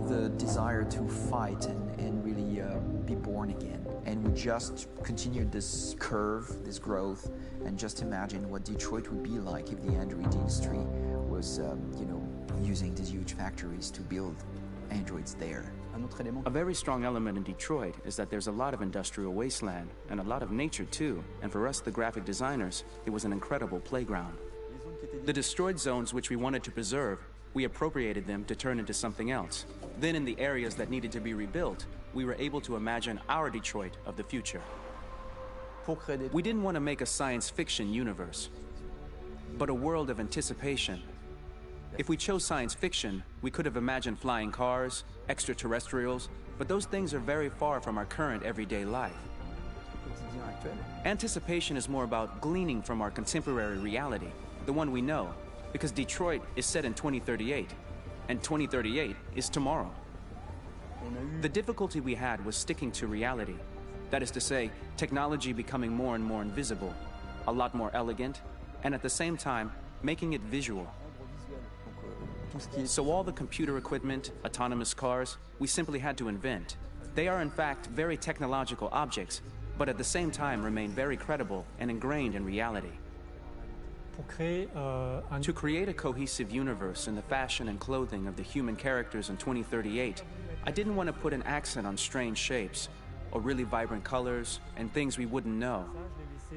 the desire to fight and really be born again. And we just continued this curve, this growth, and just imagine what Detroit would be like if the android industry was, using these huge factories to build androids there. A very strong element in Detroit is that there's a lot of industrial wasteland and a lot of nature too, and for us, the graphic designers, it was an incredible playground. The destroyed zones which we wanted to preserve, we appropriated them to turn into something else. Then in the areas that needed to be rebuilt, we were able to imagine our Detroit of the future. We didn't want to make a science fiction universe, but a world of anticipation. If we chose science fiction, we could have imagined flying cars, extraterrestrials, but those things are very far from our current everyday life. Anticipation is more about gleaning from our contemporary reality, the one we know, because Detroit is set in 2038, and 2038 is tomorrow. The difficulty we had was sticking to reality. That is to say, technology becoming more and more invisible, a lot more elegant, and at the same time, making it visual. So all the computer equipment, autonomous cars, we simply had to invent. They are in fact very technological objects, but at the same time remain very credible and ingrained in reality. To create a cohesive universe in the fashion and clothing of the human characters in 2038, I didn't want to put an accent on strange shapes, or really vibrant colors, and things we wouldn't know.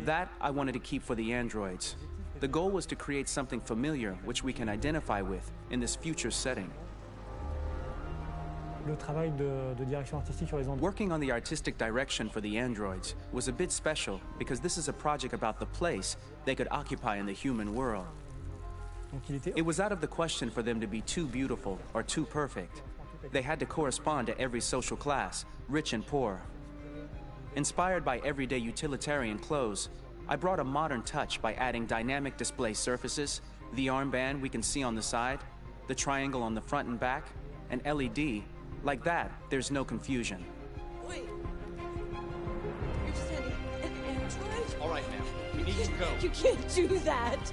That I wanted to keep for the androids. The goal was to create something familiar which we can identify with in this future setting. Working on the artistic direction for the androids was a bit special because this is a project about the place they could occupy in the human world. It was out of the question for them to be too beautiful or too perfect. They had to correspond to every social class, rich and poor. Inspired by everyday utilitarian clothes, I brought a modern touch by adding dynamic display surfaces, the armband we can see on the side, the triangle on the front and back, an LED. Like that, there's no confusion. Wait. You're sending an android? All right, ma'am. We need to go. You can't do that.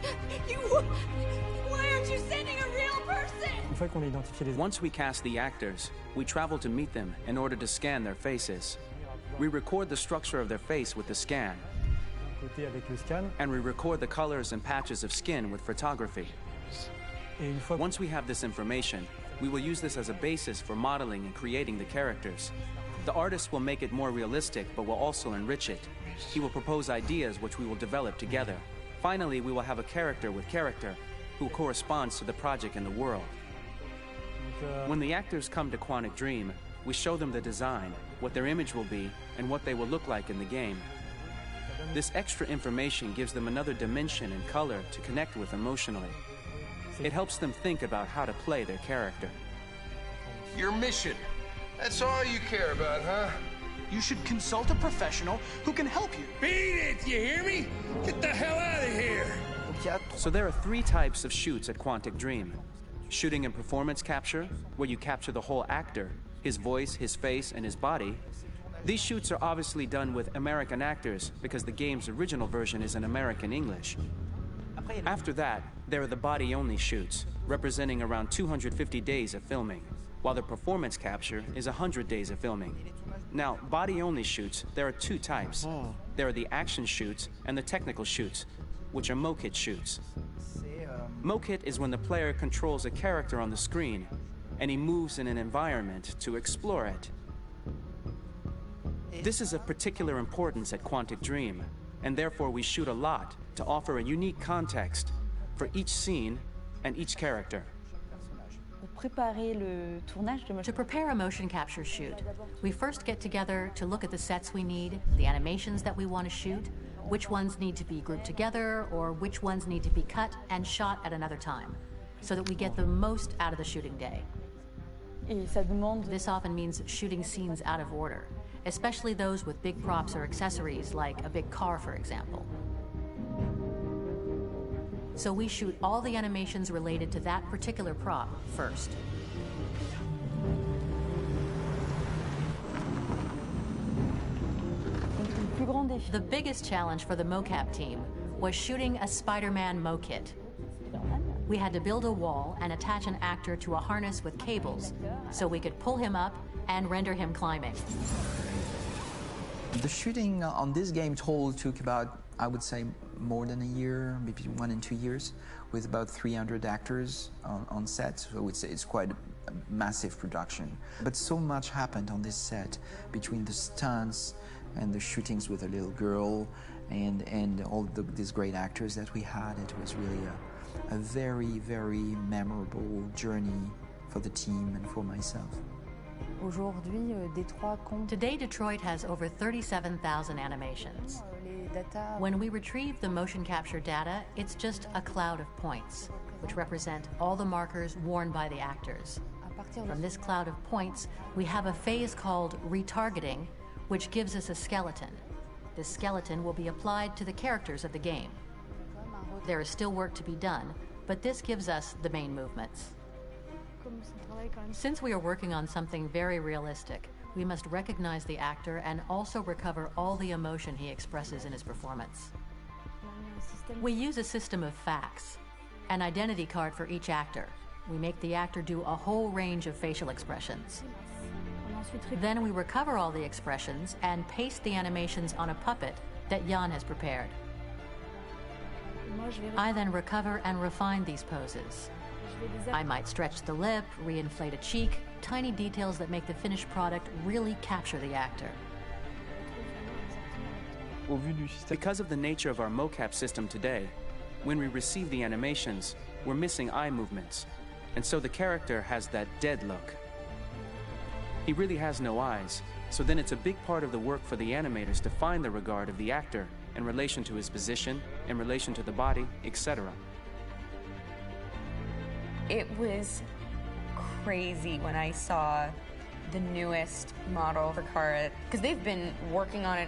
Why aren't you sending a real person? Once we cast the actors, we travel to meet them in order to scan their faces. We record the structure of their face with the scan. And we record the colors and patches of skin with photography. Once we have this information, we will use this as a basis for modeling and creating the characters. The artist will make it more realistic, but will also enrich it. He will propose ideas which we will develop together. Finally, we will have a character with character who corresponds to the project and the world. When the actors come to Quantic Dream, we show them the design, what their image will be, and what they will look like in the game. This extra information gives them another dimension and color to connect with emotionally. It helps them think about how to play their character. Your mission That's all you care about, huh? You should consult a professional who can help you. Beat it, you hear me? Get the hell out of here! So there are 3 types of shoots at Quantic Dream. Shooting and performance capture, where you capture the whole actor, his voice, his face, and his body. These shoots are obviously done with American actors because the game's original version is in American English. After that, there are the body-only shoots, representing around 250 days of filming, while the performance capture is 100 days of filming. Now, body-only shoots, there are 2 types. There are the action shoots and the technical shoots, which are mokit shoots. Mokit is when the player controls a character on the screen, and he moves in an environment to explore it. This is of particular importance at Quantic Dream, and therefore we shoot a lot to offer a unique context for each scene and each character. To prepare a motion capture shoot, we first get together to look at the sets we need, the animations that we want to shoot, which ones need to be grouped together, or which ones need to be cut and shot at another time, so that we get the most out of the shooting day. This often means shooting scenes out of order, especially those with big props or accessories, like a big car, for example. So we shoot all the animations related to that particular prop first. The biggest challenge for the mocap team was shooting a Spider-Man mokit. We had to build a wall and attach an actor to a harness with cables so we could pull him up and render him climbing. The shooting on this game total took about, I would say, more than a year, maybe 1 and 2 years, with about 300 actors on set. So it's quite a massive production. But so much happened on this set between the stunts and the shootings with a little girl and all these great actors that we had. It was really a very, very memorable journey for the team and for myself. Today, Detroit has over 37,000 animations. When we retrieve the motion capture data, it's just a cloud of points, which represent all the markers worn by the actors. From this cloud of points, we have a phase called retargeting, which gives us a skeleton. This skeleton will be applied to the characters of the game. There is still work to be done, but this gives us the main movements. Since we are working on something very realistic, we must recognize the actor and also recover all the emotion he expresses in his performance. We use a system of facts, an identity card for each actor. We make the actor do a whole range of facial expressions. Then we recover all the expressions and paste the animations on a puppet that Jan has prepared. I then recover and refine these poses. I might stretch the lip, reinflate a cheek, tiny details that make the finished product really capture the actor. Because of the nature of our mocap system today, when we receive the animations, we're missing eye movements, and so the character has that dead look. He really has no eyes, so then it's a big part of the work for the animators to find the regard of the actor in relation to his position, in relation to the body, etc. It was crazy when I saw the newest model for Kara, because they've been working on it,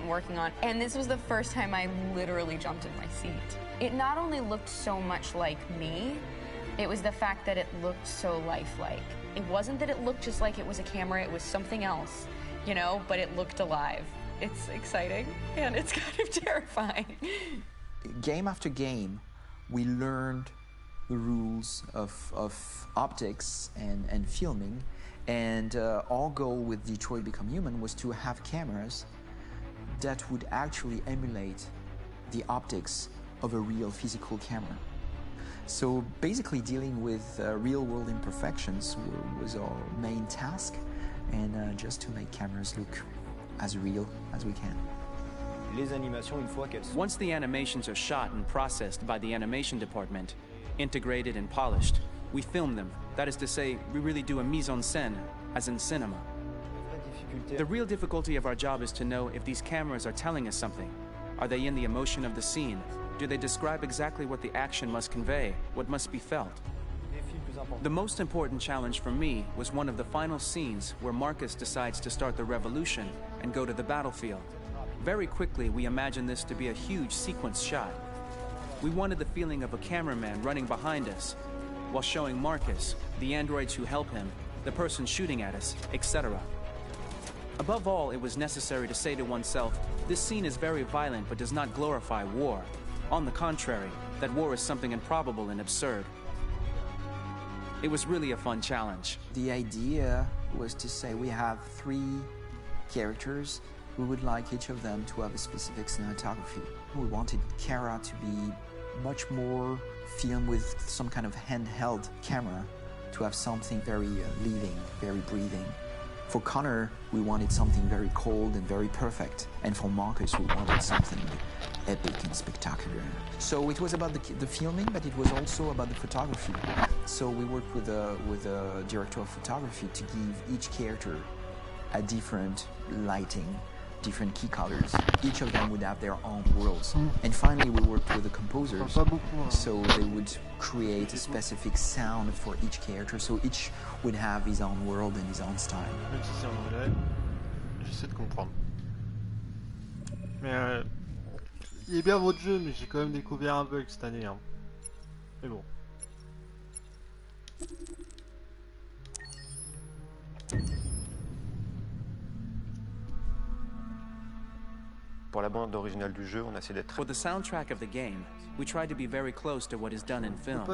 and this was the first time I literally jumped in my seat. It not only looked so much like me, it was the fact that it looked so lifelike. It wasn't that it looked just like it was a camera, it was something else, you know, but it looked alive. It's exciting, and it's kind of terrifying. Game after game, we learned the rules of optics and filming, and our goal with Detroit Become Human was to have cameras that would actually emulate the optics of a real physical camera. So basically dealing with real-world imperfections was our main task, and just to make cameras look as real as we can. Once the animations are shot and processed by the animation department, integrated and polished, we film them. That is to say, we really do a mise en scène, as in cinema. The real difficulty of our job is to know if these cameras are telling us something. Are they in the emotion of the scene? Do they describe exactly what the action must convey, what must be felt? The most important challenge for me was one of the final scenes where Marcus decides to start the revolution and go to the battlefield. Very quickly, we imagined this to be a huge sequence shot. We wanted the feeling of a cameraman running behind us while showing Marcus, the androids who help him, the person shooting at us, etc. Above all, it was necessary to say to oneself, this scene is very violent but does not glorify war. On the contrary, that war is something improbable and absurd. It was really a fun challenge. The idea was to say we have 3 characters. We would like each of them to have a specific cinematography. We wanted Kara to be much more filmed with some kind of handheld camera, to have something very living, very breathing. For Connor, we wanted something very cold and very perfect. And for Marcus, we wanted something epic and spectacular. So it was about the filming, but it was also about the photography. So we worked with a director of photography to give each character a different lighting, different key colors. Each of them would have their own worlds. And finally, we worked with the composers, so they would create a specific sound for each character, so each would have his own world and his own style. Même si c'est en anglais, j'essaie de comprendre. Mais il est bien votre jeu, mais j'ai quand même découvert un bug cette année. Hein. Mais bon. Pour la bande originale du jeu, on a essayé d'être... For the soundtrack of the game, we tried to be very close to what is done in film.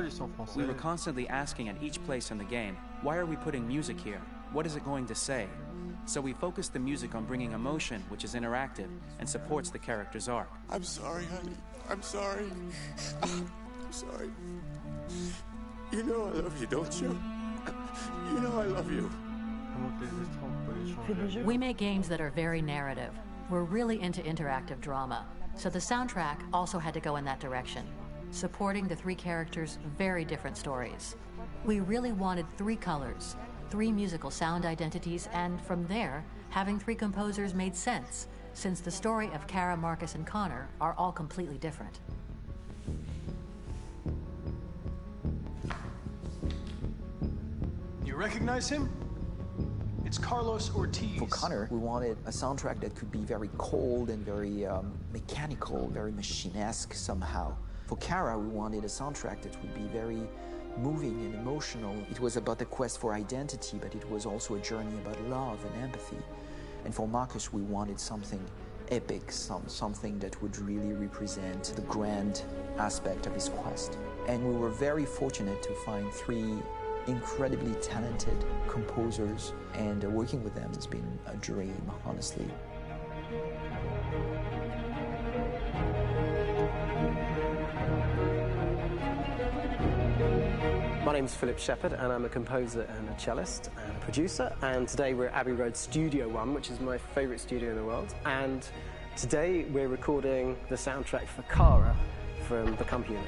We were constantly asking at each place in the game, why are we putting music here? What is it going to say? So we focused the music on bringing emotion, which is interactive, and supports the character's arc. I'm sorry, honey. I'm sorry. I'm sorry. You know I love you, don't you? You know I love you. We make games that are very narrative. We're really into interactive drama, so the soundtrack also had to go in that direction, supporting the 3 characters' very different stories. We really wanted 3 colors, 3 musical sound identities, and from there, having 3 composers made sense, since the story of Kara, Marcus, and Connor are all completely different. You recognize him? It's Carlos Ortiz. For Connor, we wanted a soundtrack that could be very cold and very mechanical, very machine-esque somehow. For Kara, we wanted a soundtrack that would be very moving and emotional. It was about the quest for identity, but it was also a journey about love and empathy. And for Marcus, we wanted something epic, something that would really represent the grand aspect of his quest. And we were very fortunate to find 3 incredibly talented composers, and working with them has been a dream, honestly. My name is Philip Shepherd, and I'm a composer and a cellist and a producer, and today we're at Abbey Road Studio 1, which is my favourite studio in the world, and today we're recording the soundtrack for Kara from the Comp Unit.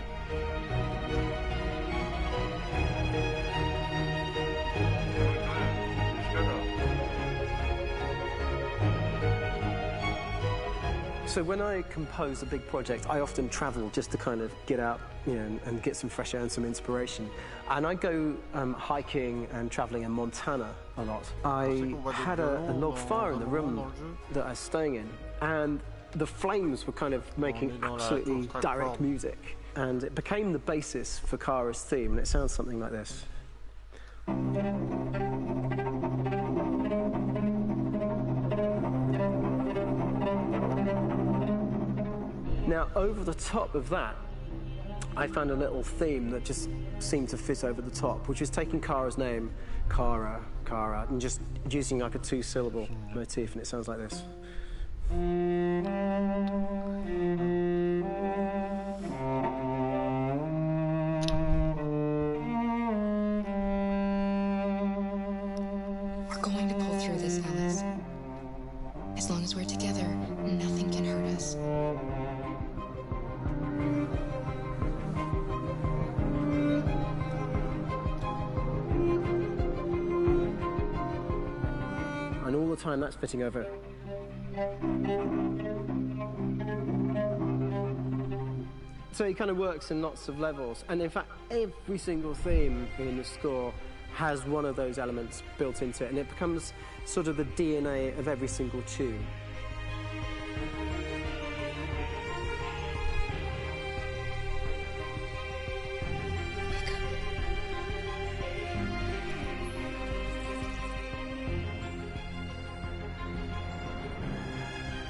So when I compose a big project, I often travel just to kind of get out, you know, and get some fresh air and some inspiration. And I go hiking and traveling in Montana a lot. I had a log fire in the room that I was staying in, and the flames were kind of making absolutely direct music. And it became the basis for Kara's theme, and it sounds something like this. Now, over the top of that, I found a little theme that just seemed to fit over the top, which is taking Kara's name, Kara, and just using like a 2-syllable motif, and it sounds like this. We're going to pull through this, Alice. As long as we're together, nothing can hurt us. And all the time that's fitting over. So it kind of works in lots of levels. And in fact, every single theme in the score has one of those elements built into it, and it becomes sort of the DNA of every single tune.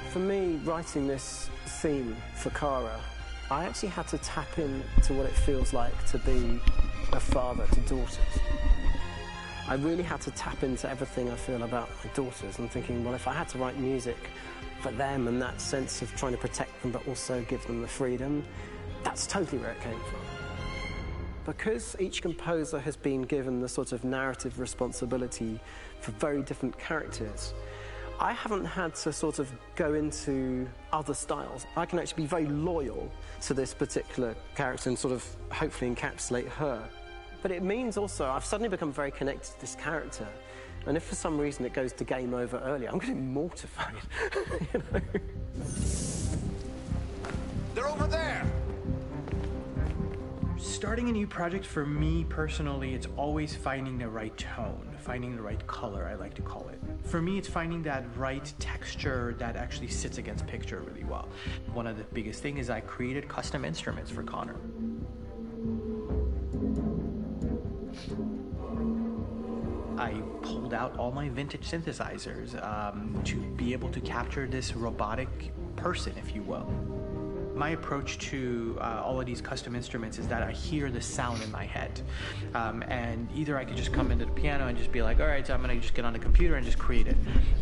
For me, writing this theme for Cara, I actually had to tap into what it feels like to be a father to daughters. I really had to tap into everything I feel about my daughters and thinking, well, if I had to write music for them and that sense of trying to protect them but also give them the freedom, that's totally where it came from. Because each composer has been given the sort of narrative responsibility for very different characters, I haven't had to sort of go into other styles. I can actually be very loyal to this particular character and sort of hopefully encapsulate her. But it means also I've suddenly become very connected to this character. And if for some reason it goes to game over early, I'm going to be mortified. You know? They're over there! Starting a new project, for me personally, it's always finding the right tone, finding the right color, I like to call it. For me, it's finding that right texture that actually sits against picture really well. One of the biggest things is I created custom instruments for Connor. I pulled out all my vintage synthesizers to be able to capture this robotic person, if you will. My approach to all of these custom instruments is that I hear the sound in my head. And either I could just come into the piano and just be like, all right, so I'm gonna just get on the computer and just create it.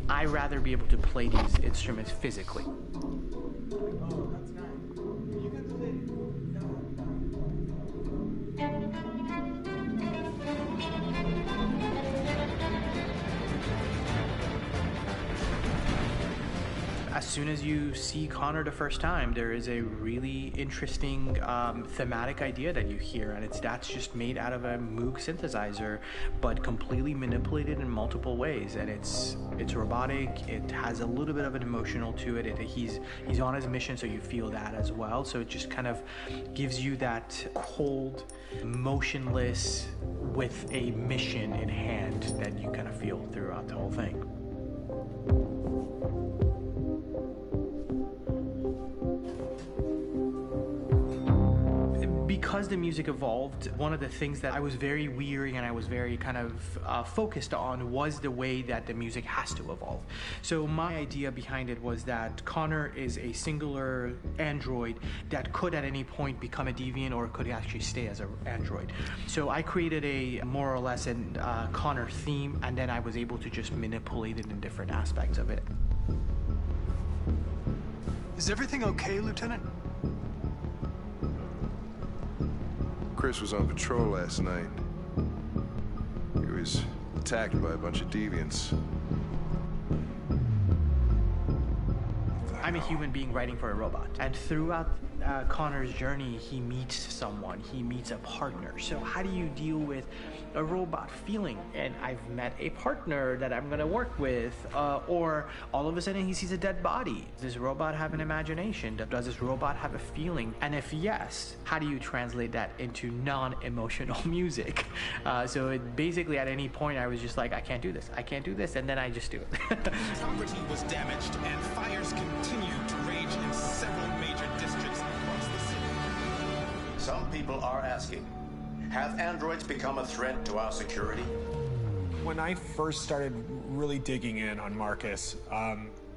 I rather be able to play these instruments physically. As soon as you see Connor the first time, there is a really interesting thematic idea that you hear, and that's just made out of a Moog synthesizer, but completely manipulated in multiple ways. And it's robotic. It has a little bit of an emotional to it. He's on his mission, so you feel that as well. So it just kind of gives you that cold, motionless, with a mission in hand that you kind of feel throughout the whole thing. Because the music evolved, one of the things that I was very weary and I was very kind of focused on was the way that the music has to evolve. So my idea behind it was that Connor is a singular android that could at any point become a deviant or could actually stay as an android. So I created a more or less a Connor theme, and then I was able to just manipulate it in different aspects of it. Is everything okay, Lieutenant? Chris was on patrol last night. He was attacked by a bunch of deviants. I'm a human being writing for a robot, and throughout Connor's journey, he meets someone, he meets a partner. So how do you deal with a robot feeling? And I've met a partner that I'm gonna work with, or all of a sudden he sees a dead body. Does this robot have an imagination? Does this robot have a feeling? And if yes, how do you translate that into non-emotional music? So it basically at any point I was just like, I can't do this, and then I just do it. Property was damaged and fires continue to rage in several major districts across the city. Some people are asking, have androids become a threat to our security? When I first started really digging in on Marcus,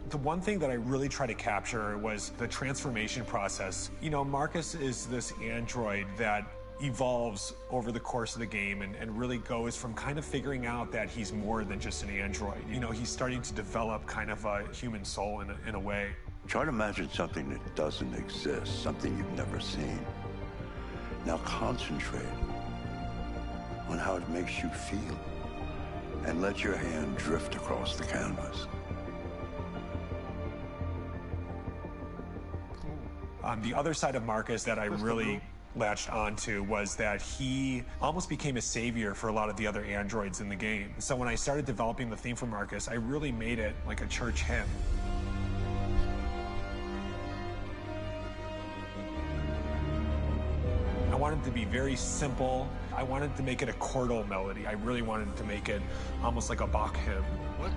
the one thing that I really tried to capture was the transformation process. You know, Marcus is this android that evolves over the course of the game and really goes from kind of figuring out that he's more than just an android. You know, he's starting to develop kind of a human soul in a way. Try to imagine something that doesn't exist, something you've never seen. Now concentrate on how it makes you feel and let your hand drift across the canvas. The other side of Marcus that I really latched onto was that he almost became a savior for a lot of the other androids in the game. So when I started developing the theme for Marcus, I really made it like a church hymn. wanted to be very simple. I wanted to make it a chordal melody. I really wanted to make it almost like a Bach hymn. What?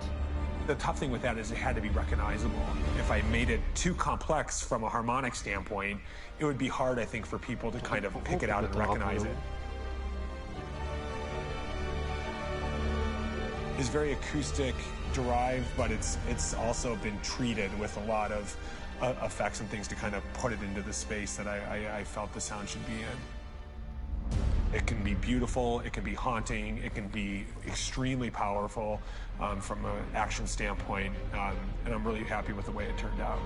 The tough thing with that is it had to be recognizable. If I made it too complex from a harmonic standpoint, it would be hard, I think, for people to kind of pick it out and recognize it. It's very acoustic derived, but it's also been treated with a lot of effects and things to kind of put it into the space that I felt the sound should be in. It can be beautiful, it can be haunting, it can be extremely powerful from an action standpoint, and I'm really happy with the way it turned out.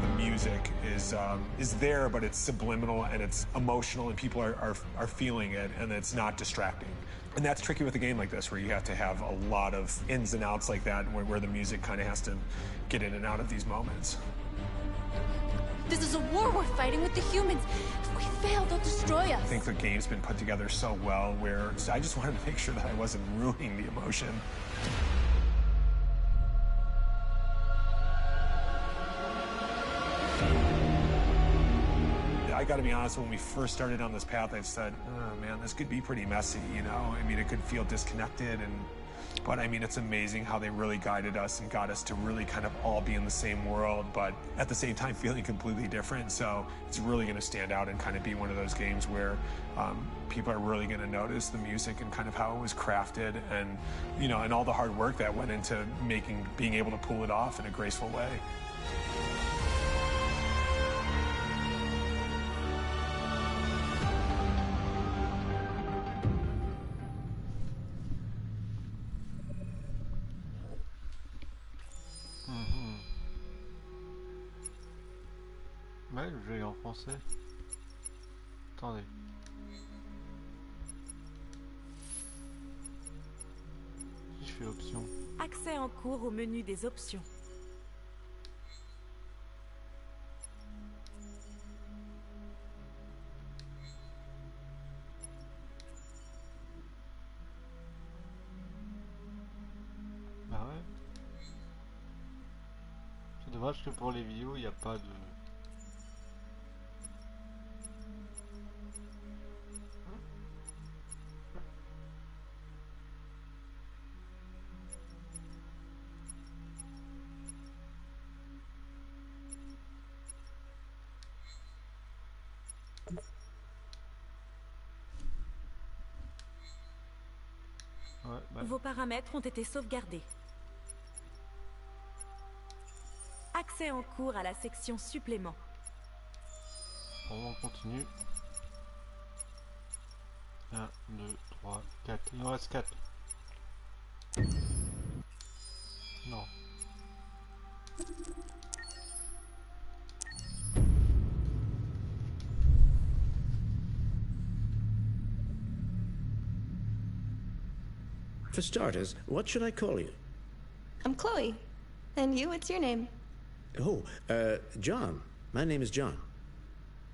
The music is there, but it's subliminal and it's emotional, and people are feeling it, and it's not distracting. And that's tricky with a game like this, where you have to have a lot of ins and outs like that, where the music kind of has to get in and out of these moments. This is a war we're fighting with the humans. If we fail, they'll destroy us. I think the game's been put together so well, where I just wanted to make sure that I wasn't ruining the emotion. I gotta be honest, when we first started on this path, I said, oh man, this could be pretty messy, you know? I mean, it could feel disconnected, but I mean, it's amazing how they really guided us and got us to really kind of all be in the same world, but at the same time feeling completely different. So it's really gonna stand out and kind of be one of those games where people are really gonna notice the music and kind of how it was crafted, and, you know, and all the hard work that went into being able to pull it off in a graceful way. Ouais, le jeu est en français. Attendez. Si je fais options. Accès en cours au menu des options. Bah ouais. C'est dommage que pour les vidéos, il n'y a pas de... Ouais, bah. Vos paramètres ont été sauvegardés. Accès en cours à la section supplément. On continue. 1, 2, 3, 4. Il en reste 4. Non. For starters, what should I call you? I'm Chloe. And you, what's your name? Oh, John. My name is John.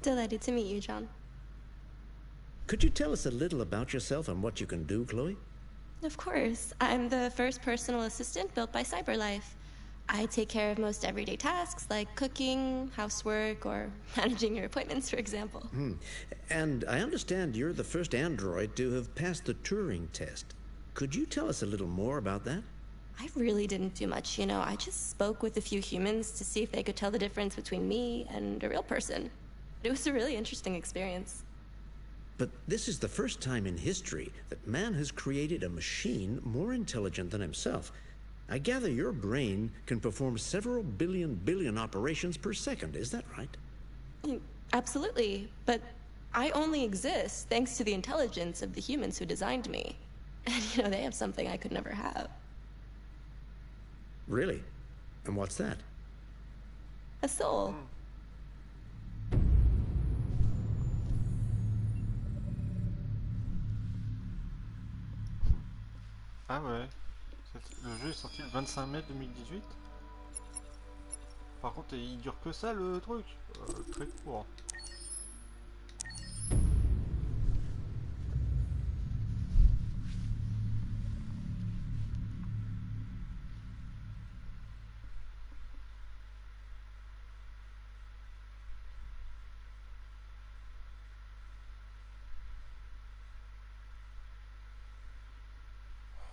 Delighted to meet you, John. Could you tell us a little about yourself and what you can do, Chloe? Of course. I'm the first personal assistant built by CyberLife. I take care of most everyday tasks like cooking, housework, or managing your appointments, for example. And I understand you're the first android to have passed the Turing test. Could you tell us a little more about that? I really didn't do much, you know. I just spoke with a few humans to see if they could tell the difference between me and a real person. It was a really interesting experience. But this is the first time in history that man has created a machine more intelligent than himself. I gather your brain can perform several billion operations per second, is that right? Absolutely, but I only exist thanks to the intelligence of the humans who designed me. And, you know, they have something I could never have. Really? And what's that? A soul. Ah ouais. Le jeu est sorti le 25 mai 2018. Par contre, il dure que ça le truc. Très court.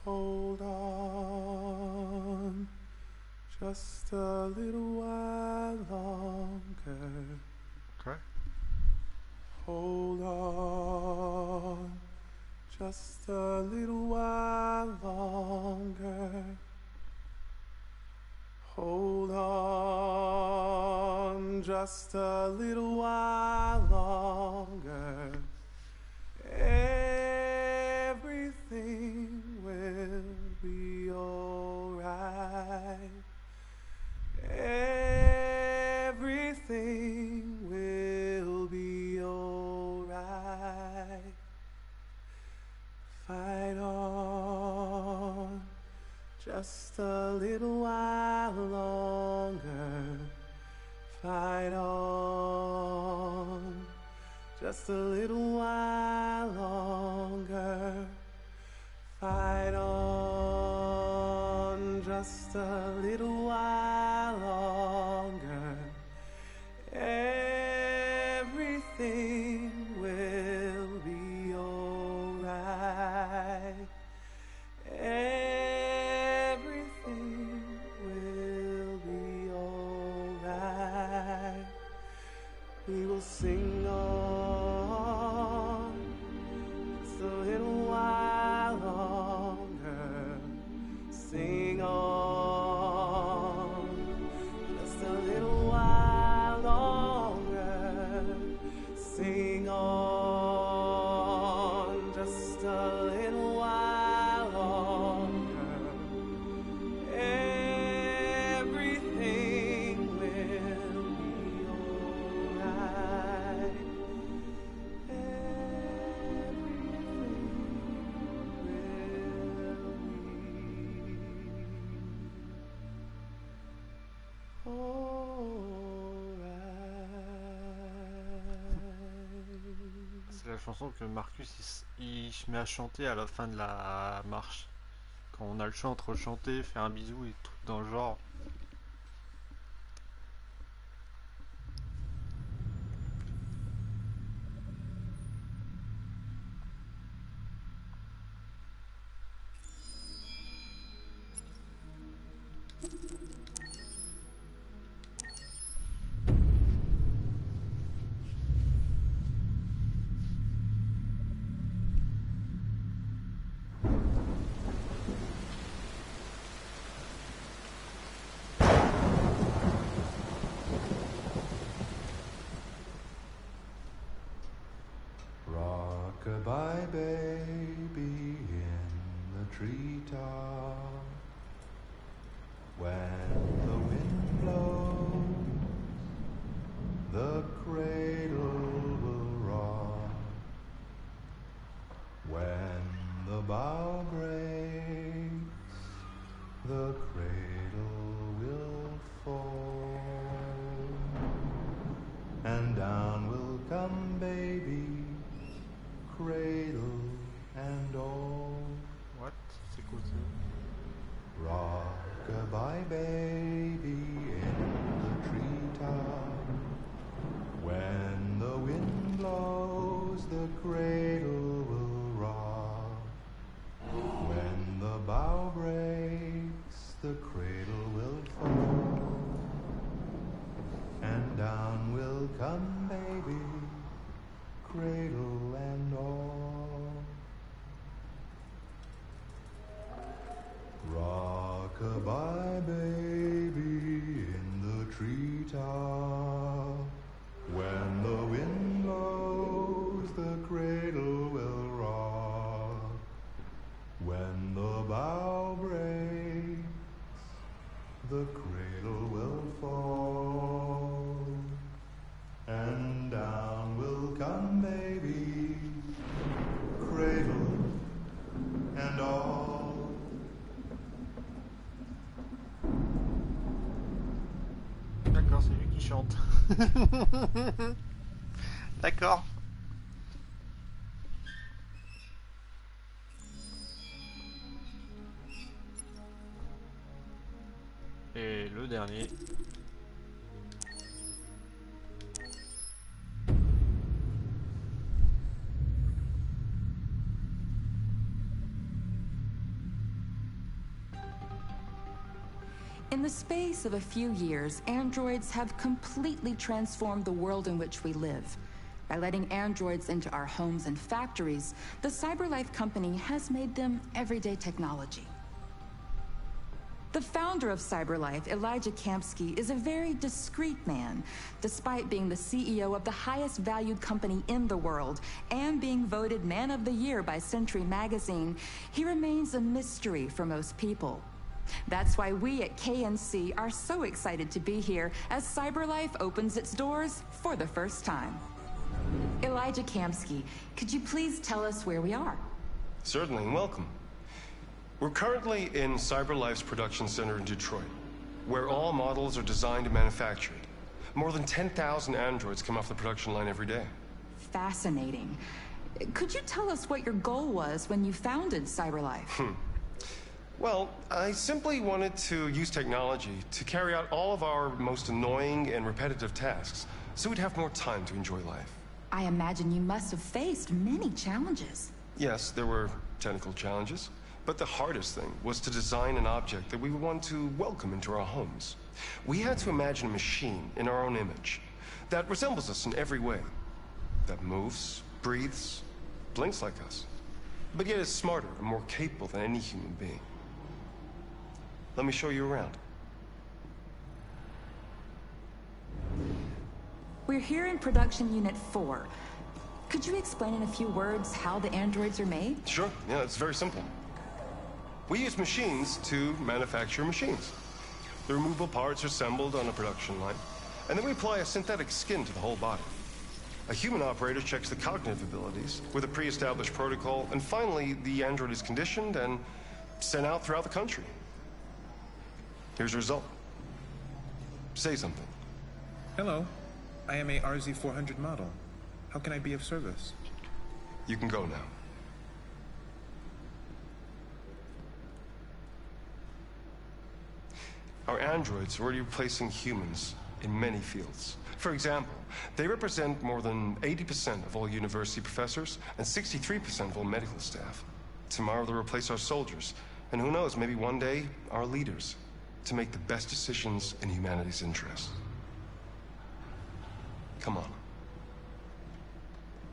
Hold on just a little while longer. Okay. Hold on just a little while longer. Hold on just a little while longer. Everything will be alright. Everything will be alright. Fight on just a little while longer. Fight on just a little while longer. Fight on just a little while longer. Everything will be alright. Everything will be alright. We will sing on just a little while longer. Sing on just a little while longer. Sing on just a little while longer. Everything will be alright. C'est la chanson que Marcus il se met à chanter à la fin de la marche. Quand on a le choix entre chanter, faire un bisou et tout dans le genre. Rock-a-bye baby in the treetop. When the wind blows, the cradle will rock. When the bough breaks, the cradle will fall. And down will come baby, cradle and all. What? C'est quoi ça? Rock-a-bye baby in the treetop. When the wind blows, the cradle will rock. When the bough breaks, the cradle will fall. And down will come baby, cradle and all. Rock-a-bye baby in the treetop. When the wind blows, the cradle will rock. When the bough breaks, the cradle will fall. And down will come baby, cradle and all. D'accord, c'est lui qui chante. D'accord. Et le dernier. In the space of a few years, androids have completely transformed the world in which we live. By letting androids into our homes and factories, the CyberLife company has made them everyday technology. The founder of CyberLife, Elijah Kamsky, is a very discreet man. Despite being the CEO of the highest valued company in the world and being voted Man of the Year by Century Magazine, he remains a mystery for most people. That's why we at KNC are so excited to be here as CyberLife opens its doors for the first time. Elijah Kamsky, could you please tell us where we are? Certainly, and welcome. We're currently in CyberLife's production center in Detroit, where all models are designed and manufactured. More than 10,000 androids come off the production line every day. Fascinating. Could you tell us what your goal was when you founded CyberLife? Well, I simply wanted to use technology to carry out all of our most annoying and repetitive tasks, so we'd have more time to enjoy life. I imagine you must have faced many challenges. Yes, there were technical challenges. But the hardest thing was to design an object that we would want to welcome into our homes. We had to imagine a machine in our own image that resembles us in every way, that moves, breathes, blinks like us, but yet is smarter and more capable than any human being. Let me show you around. We're here in Production Unit 4. Could you explain in a few words how the androids are made? Sure, yeah, it's very simple. We use machines to manufacture machines. The removable parts are assembled on a production line, and then we apply a synthetic skin to the whole body. A human operator checks the cognitive abilities with a pre-established protocol, and finally, the android is conditioned and sent out throughout the country. Here's the result. Say something. Hello, I am a RZ400 model. How can I be of service? You can go now. Our androids are already replacing humans in many fields. For example, they represent more than 80% of all university professors and 63% of all medical staff. Tomorrow they'll replace our soldiers, and who knows, maybe one day, our leaders, to make the best decisions in humanity's interest. Come on.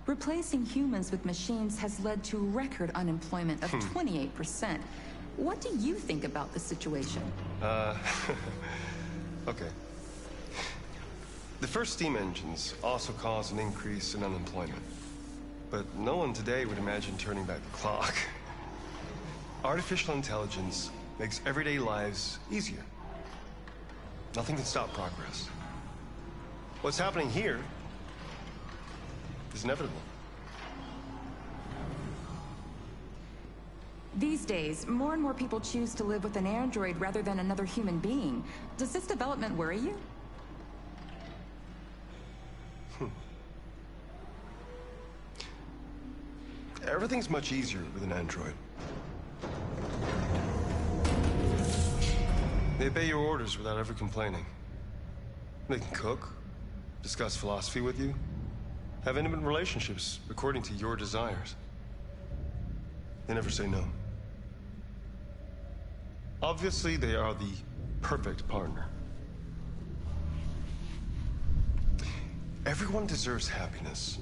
Replacing humans with machines has led to record unemployment of 28%. What do you think about the situation? Okay. The first steam engines also caused an increase in unemployment. But no one today would imagine turning back the clock. Artificial intelligence makes everyday lives easier. Nothing can stop progress. What's happening here is inevitable. These days, more and more people choose to live with an android rather than another human being. Does this development worry you? Everything's much easier with an android. They obey your orders without ever complaining. They can cook, discuss philosophy with you, have intimate relationships according to your desires. They never say no. Obviously, they are the perfect partner. Everyone deserves happiness.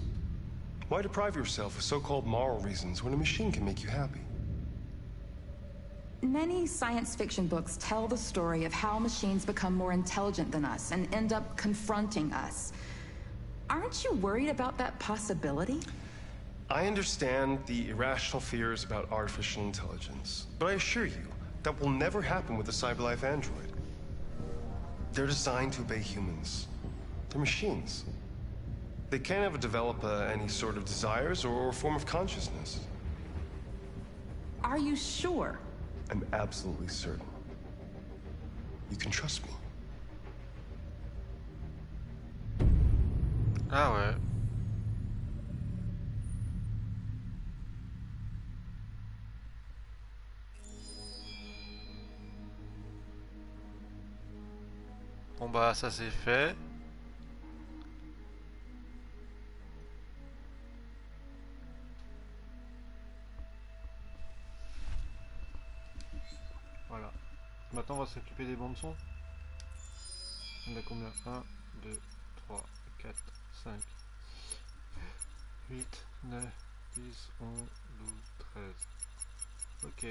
Why deprive yourself of so-called moral reasons when a machine can make you happy? Many science fiction books tell the story of how machines become more intelligent than us and end up confronting us. Aren't you worried about that possibility? I understand the irrational fears about artificial intelligence, but I assure you that will never happen with a CyberLife android. They're designed to obey humans. They're machines. They can't ever develop any sort of desires or form of consciousness. Are you sure? I'm absolutely certain. You can trust me. Ah ouais. Bon bah ça c'est fait. Maintenant on va s'occuper des bandes son. On a combien? 1, 2, 3, 4, 5, 8, 9, 10, 11, 12, 13. Ok.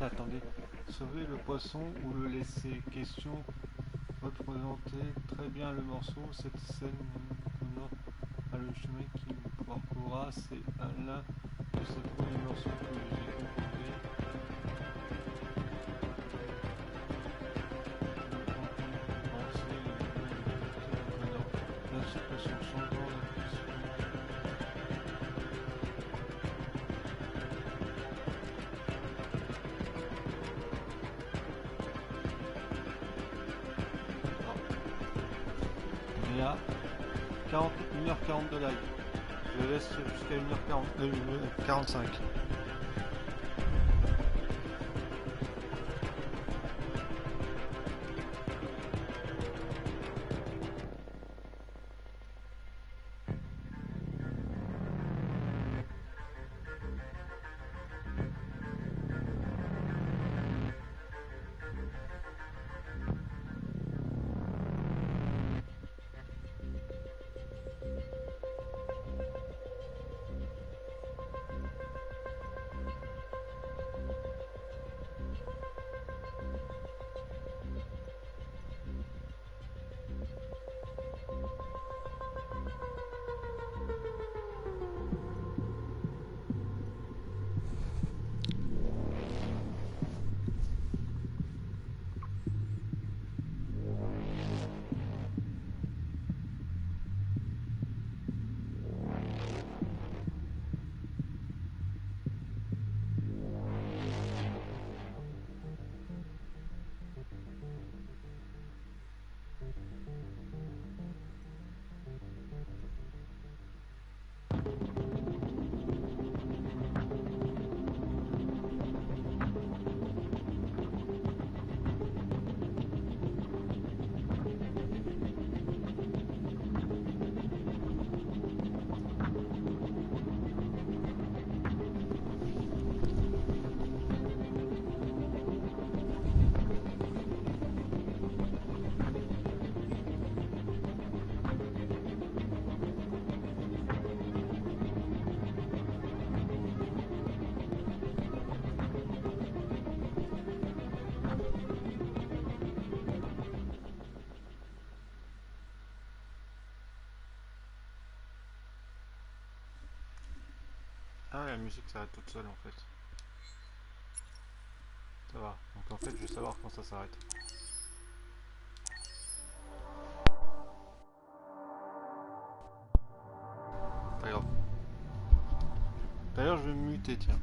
Attendez, sauver le poisson ou le laisser? Question représenter très bien le morceau. Cette scène a le chemin qui nous parcourra. C'est l'un de ces premiers morceaux que j'ai composé. Bien sûr que son changement d'impulsion. Il y a 1h40 de live. Je le laisse jusqu'à 1h45. Ah, la musique s'arrête toute seule en fait. Ça va. Donc en fait, je vais savoir quand ça s'arrête. Pas grave. D'ailleurs, je vais me muter, tiens.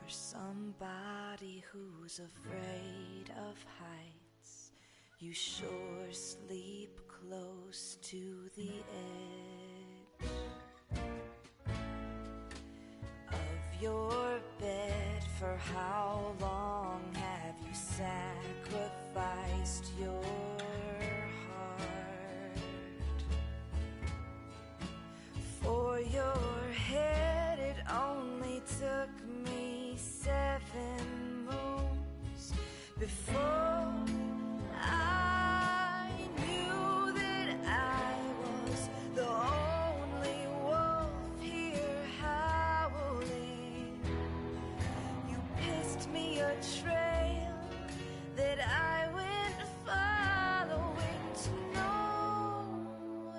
somebody who's afraid of heights, you sure sleep close to the edge of your bed. For how long have you sacrificed your heart for your head? It only took me 7 moons before I knew that I was the only wolf here howling. You pissed me a trail that I went following to nowhere.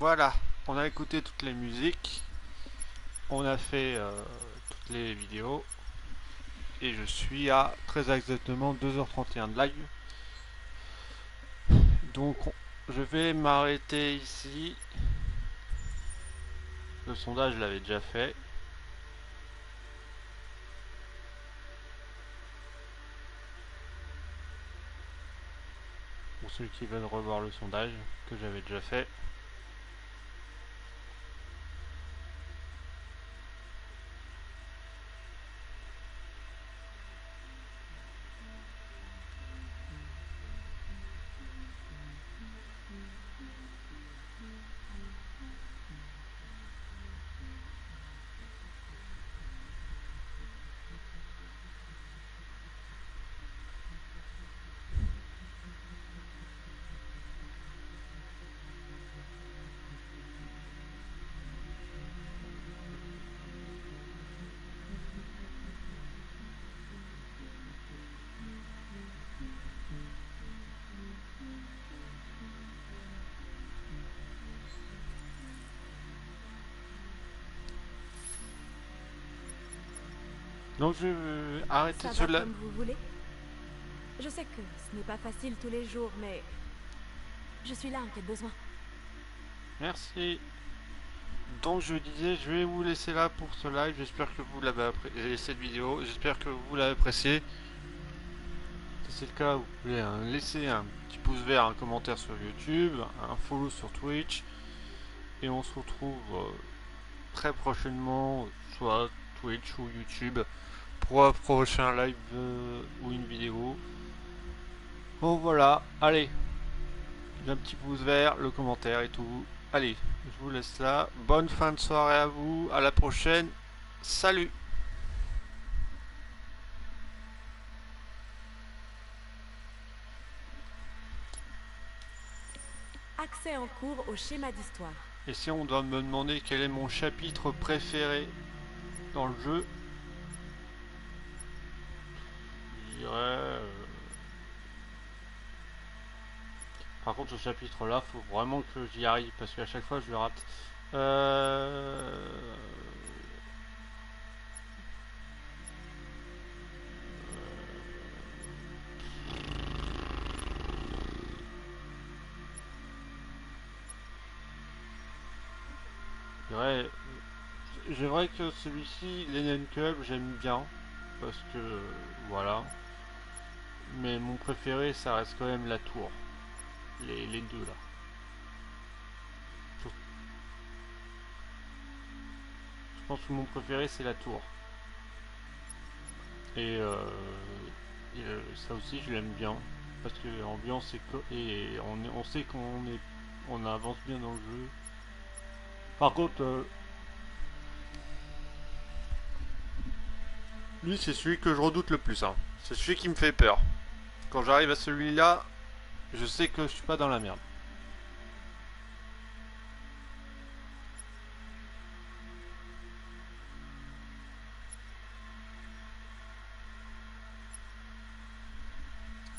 Voilà, on a écouté toutes les musiques, on a fait toutes les vidéos, et je suis à très exactement 2h31 de live. Donc je vais m'arrêter ici. Le sondage, je l'avais déjà fait. Pour ceux qui veulent revoir le sondage que j'avais déjà fait. Donc je vais arrêter Ça cela. va comme vous voulez. Je sais que ce n'est pas facile tous les jours, mais je suis là en cas de besoin. Merci. Donc je disais, je vais vous laisser là pour ce live. J'espère que vous l'avez apprécié, cette vidéo. J'espère que vous l'avez apprécié. Si c'est le cas, vous pouvez laisser un petit pouce vert, un commentaire sur YouTube, un follow sur Twitch. Et on se retrouve très prochainement, soit Twitch ou YouTube, pour un prochain live ou une vidéo. Bon voilà, allez, un petit pouce vert, le commentaire et tout. Allez, je vous laisse là. Bonne fin de soirée à vous, à la prochaine. Salut! Accès en cours au schéma d'histoire. Et si on doit me demander quel est mon chapitre préféré dans le jeu, je dirais... Par contre, ce chapitre-là, faut vraiment que j'y arrive, parce qu'à chaque fois, je le rate. C'est vrai que celui-ci, Lien Club, j'aime bien, parce que voilà. Mais mon préféré, ça reste quand même la tour. Les deux là. Je pense que mon préféré, c'est la tour. Et ça aussi, je l'aime bien, parce que l'ambiance et on sait on avance bien dans le jeu. Par contre, lui, c'est celui que je redoute le plus. Hein. C'est celui qui me fait peur. Quand j'arrive à celui-là, je sais que je suis pas dans la merde.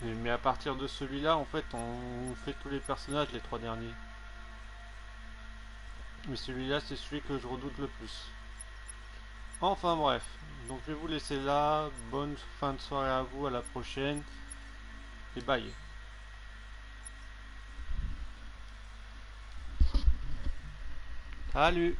Mais à partir de celui-là, en fait, on fait tous les personnages, les 3 derniers. Mais celui-là, c'est celui que je redoute le plus. Enfin bref, donc je vais vous laisser là. Bonne fin de soirée à vous, à la prochaine. Et bye. Salut.